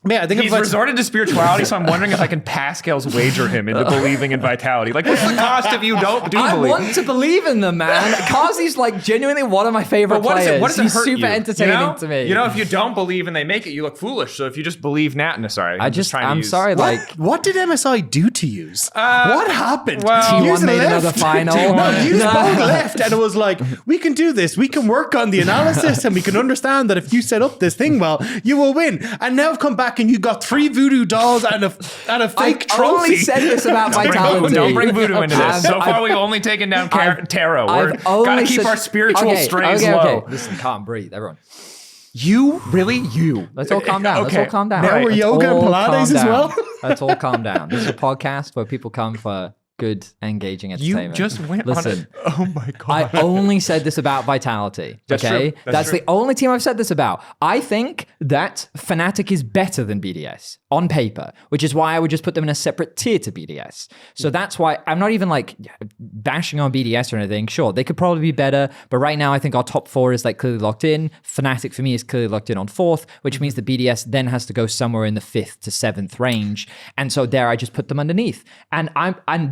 Yeah, I think he's resorted to spirituality, so I'm wondering if I can Pascal's wager him into believing in Vitality. Like, what's the cost if you don't believe? I want to believe in them, man. Kazi's like genuinely one of my favorite players. What does it hurt He's super you? entertaining to me. You know, if you don't believe and they make it, you look foolish. So if you just believe sorry. I'm sorry. Like, what did MSI do to you? What happened? Well, T1 made another final. No, you both left, and it was like, we can do this. We can work on the analysis, and we can understand that if you set up this thing well, you will win. And now I've come back and you got 3 voodoo dolls and a fake trophy. I only said this about Vitality. Don't bring voodoo into this. So far, we've only taken down tarot. We've got to keep our spiritual strains low. Okay. Listen, calm, breathe, everyone. You? Let's all calm down. Okay. Let's all calm down. Now we're yoga and Pilates as well. Let's all calm down. This is a podcast where people come for good, engaging entertainment. You just went on it. Oh my God. I only said this about Vitality. That's okay? true. That's the only team I've said this about. I think that Fnatic is better than BDS on paper, which is why I would just put them in a separate tier to BDS. So that's why I'm not even like bashing on BDS or anything. Sure, they could probably be better, but right now I think our top 4 is like clearly locked in. Fnatic for me is clearly locked in on 4th, which means that BDS then has to go somewhere in the 5th to 7th range. And so there I just put them underneath. And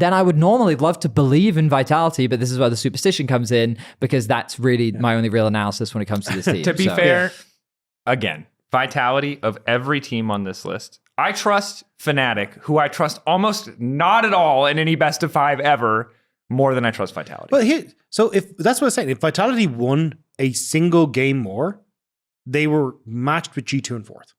then I would normally love to believe in Vitality, but this is where the superstition comes in because that's really my only real analysis when it comes to this team. To be fair, again, Vitality of every team on this list, I trust Fnatic, who I trust almost not at all in any best of 5 ever, more than I trust Vitality. But so if that's what I'm saying, if Vitality won a single game more, they were matched with G2 and 4th.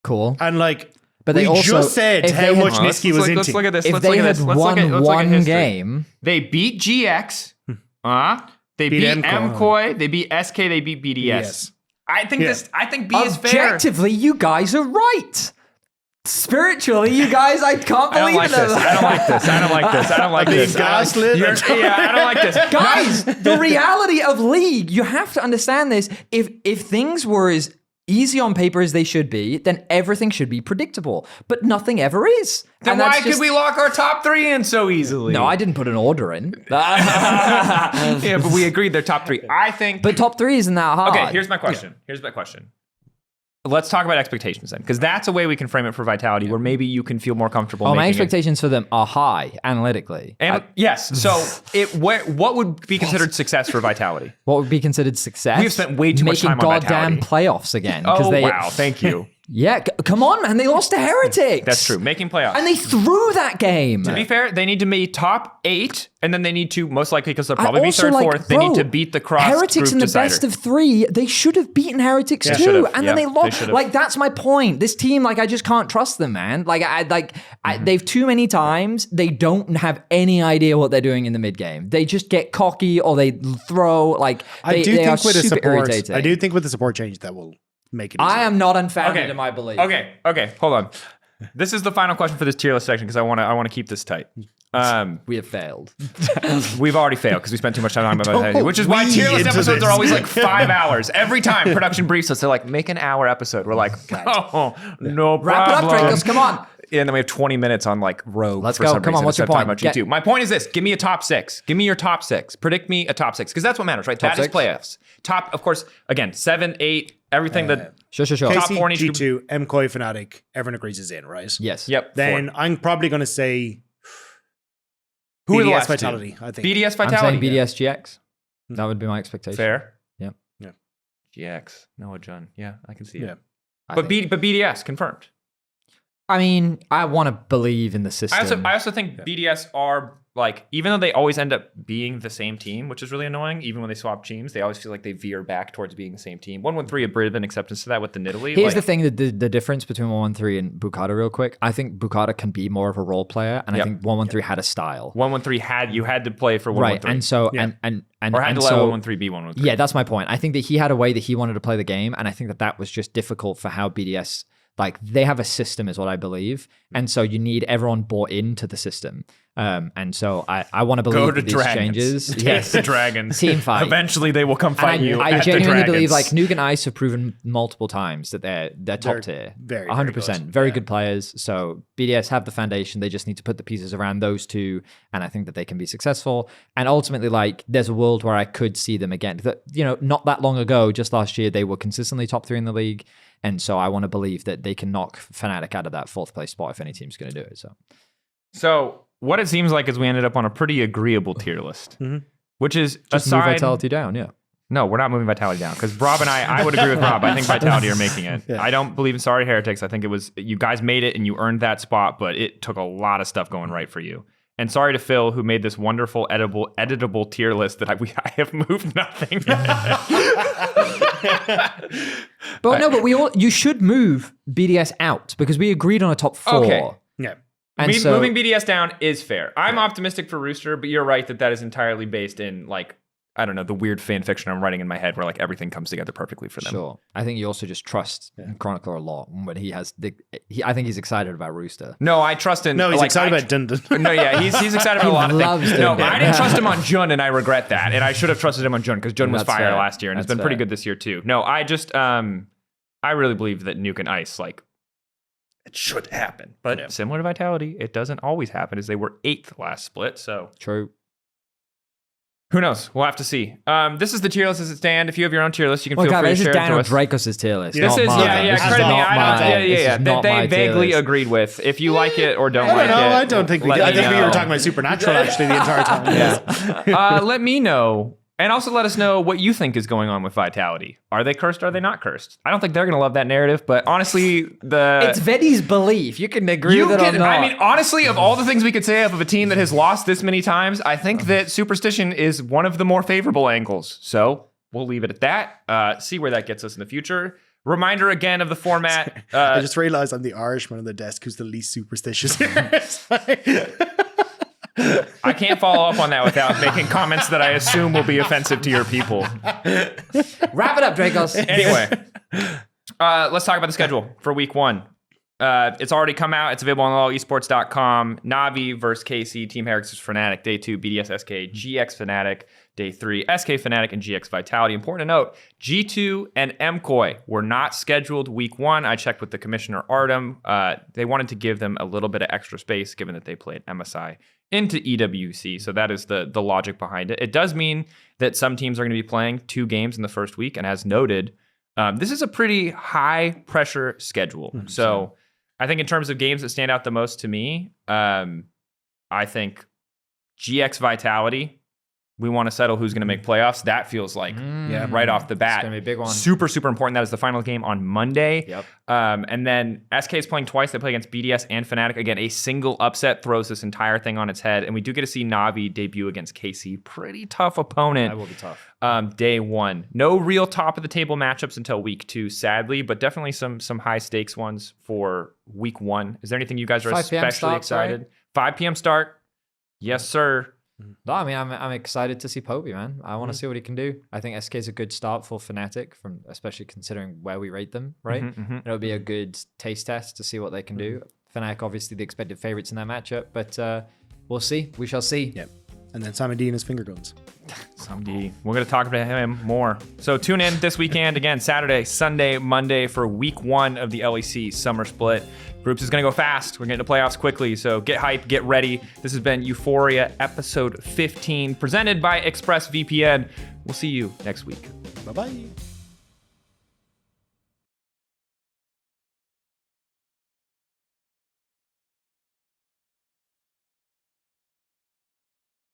Cool. And like, but they we also just said how much Niski was into. Let's look at this. If they had won one game, they beat GX. They beat MKOI. They beat SK. They beat BDS. I think B is fair. Objectively, you guys are right. Spiritually, you guys, I can't I don't believe like it. this. I don't like this. I don't like this. I don't like this. gaslit. Yeah, I don't like this. Guys, the reality of League, you have to understand this. If things were as easy on paper as they should be, then everything should be predictable. But nothing ever is. Then And why that's could just- we lock our top 3 in so easily? No, I didn't put an order in. Yeah, but we agreed they're top 3. I think. But top 3 isn't that hard. Okay, here's my question. Let's talk about expectations then, because that's a way we can frame it for Vitality, where maybe you can feel more comfortable. My making expectations for them are high analytically. And yes, so what would be considered success for Vitality? What would be considered success? We've spent way too much time on goddamn Vitality. playoffs again. Oh wow, thank you. Yeah, come on, man. They lost to Heretics. That's true. Making playoffs. And they threw that game. To be fair, they need to be top 8, and then they need to, most likely because they'll probably be also, third, like, fourth, they bro, need to beat the cross Heretics group in the decider. best of 3. They should have beaten Heretics too, should've. and then they They lost. should've. Like that's my point. This team, like I just can't trust them, man. Like they've too many times. They don't have any idea what they're doing in the mid game. They just get cocky or they throw. Like I do they think are with the super support, irritating. I do think with the support change that will make it. I easier. am not unfounded in my belief. Okay, hold on. This is the final question for this tier list section because I want to keep this tight. We have failed. We've already failed because we spent too much time talking about Vitality, which is why we tier list into episodes this. are always like 5 hours. Every time production briefs us, they're like, make an hour episode. We're like, oh, no Wrap it up, problem. Drakos. Come on. And then we have 20 minutes on like Rogue. Let's for go. some Come on, reason, what's your instead of talking point? about G2. My point is this: give me a top 6. Give me your top 6. Predict me a top 6 because that's what matters, right? That is 6? playoffs. Top, of course. Again, 7, 8, everything that. Sure. Top KC, 4 in each G2, MKOI, Fnatic, everyone agrees is in, right? Yes. Yep. Then 4. I'm probably going to say Who are the BDS last Vitality, two? I think. BDS I'm Vitality. saying BDS GX. That would be my expectation. Fair. Yep. Yeah. GX. Noah Jun. Yeah, I can see Yeah. it. But BDS confirmed. I mean, I want to believe in the system. I also think BDS are like, even though they always end up being the same team, which is really annoying, even when they swap teams, they always feel like they veer back towards being the same team. 113 a bit of an acceptance to that with the Nidalee. Here's the thing, the difference between 113 and Bukata real quick. I think Bukata can be more of a role player, and I think 113 had a style. 113 you had to play for 113. Right, and so, or had to let 113 be 113. Yeah, that's my point. I think that he had a way that he wanted to play the game, and I think that was just difficult for how BDS, like they have a system is what I believe. And so you need everyone bought into the system. And so I want to believe that these changes. Yes, the Dragons. Team fight. Eventually they will come fight you. I at genuinely the believe like Dragons. Nuke and Ice have proven multiple times that they're top tier. Very 100%. Very good players. So BDS have the foundation. They just need to put the pieces around those two. And I think that they can be successful. And ultimately, like there's a world where I could see them again. That, you know, not that long ago, just last year, they were consistently top 3 in the league. And so I want to believe that they can knock Fnatic out of that 4th place spot if any team's going to do it. So what it seems like is we ended up on a pretty agreeable tier list, which is Just move Vitality down, yeah. No, we're not moving Vitality down because Rob and I would agree with Rob. I think Vitality are making it. Yeah. I don't believe in Sorry Heretics. I think it was, you guys made it and you earned that spot, but it took a lot of stuff going right for you. And sorry to Phil, who made this wonderful editable tier list that I have moved nothing. But you should move BDS out because we agreed on a top 4. Okay. Yeah. And Moving BDS down is fair. I'm optimistic for Rooster, but you're right that is entirely based in like, I don't know, the weird fan fiction I'm writing in my head where like everything comes together perfectly for them. Sure. I think you also just trust Chronicler a lot when he has I think he's excited about Rooster. No, I trust in. No, he's like, excited about Dun Dun. No, yeah, he's excited about a lot of loves things. No, Dun Dun. I didn't trust him on Jun, and I regret that. And I should have trusted him on Jun because Jun was That's fire fair. last year, and it's That's been pretty fair. good this year too. No, I just I really believe that Nuke and Ice, like, it should happen. But similar to Vitality, it doesn't always happen, as they were 8th last split. So True. who knows? We'll have to see. This is the tier list as it stands. If you have your own tier list, you can Well, feel God, free to this is share it Daniel to us. Drakos' tier list. This not is- mine. yeah, This is credit me. not I mine. don't, This is that not they my tier vaguely list. agreed with. If you like it or don't I like don't know. it, I don't think we let did. I me think we were know. talking about Supernatural actually the entire time. Let me know. And also let us know what you think is going on with Vitality. Are they cursed? Are they not cursed? I don't think they're going to love that narrative, but honestly, It's Vedi's belief. You can agree with it or not. I mean, honestly, of all the things we could say of a team that has lost this many times, I think that Superstition is one of the more favorable angles. So we'll leave it at that. See where that gets us in the future. Reminder again of the format. I just realized I'm the Irishman on the desk who's the least superstitious. I can't follow up on that without making comments that I assume will be offensive to your people. Wrap it up, Drakos. Anyway, let's talk about the schedule for week 1. It's already come out. It's available on lolesports.com. NAVI versus KC, Team Heretics versus Fnatic, Day 2, BDS SK, GX Fnatic, Day 3, SK Fnatic, and GX Vitality. Important to note, G2 and MKOI were not scheduled week 1. I checked with the commissioner, Artem. They wanted to give them a little bit of extra space, given that they played MSI into EWC. So that is the logic behind it. It does mean that some teams are going to be playing 2 games in the first week. And as noted, this is a pretty high pressure schedule. Mm-hmm. So I think in terms of games that stand out the most to me, I think GX Vitality, we want to settle who's going to make playoffs. That feels like right off the bat. It's going to be a big one. Super, super important. That is the final game on Monday. Yep. And then SK is playing twice. They play against BDS and Fnatic. Again, a single upset throws this entire thing on its head. And we do get to see Navi debut against KC. Pretty tough opponent. That will be tough. Day 1. No real top of the table matchups until week 2, sadly, but definitely some high stakes ones for week 1. Is there anything you guys are especially excited? Right? 5 p.m. start. Yes, sir. No, I mean, I'm excited to see Poby, man. I want to see what he can do. I think SK is a good start for Fnatic, especially considering where we rate them, right? It'll be a good taste test to see what they can do. Fnatic, obviously, the expected favorites in that matchup, but we'll see. We shall see. Yep. And then Sam D and his finger guns. Sam D. We're going to talk about him more. So tune in this weekend, again, Saturday, Sunday, Monday for week 1 of the LEC Summer Split. Groups is going to go fast. We're getting to playoffs quickly, so get hyped, get ready. This has been EUphoria episode 15, presented by ExpressVPN. We'll see you next week. Bye-bye.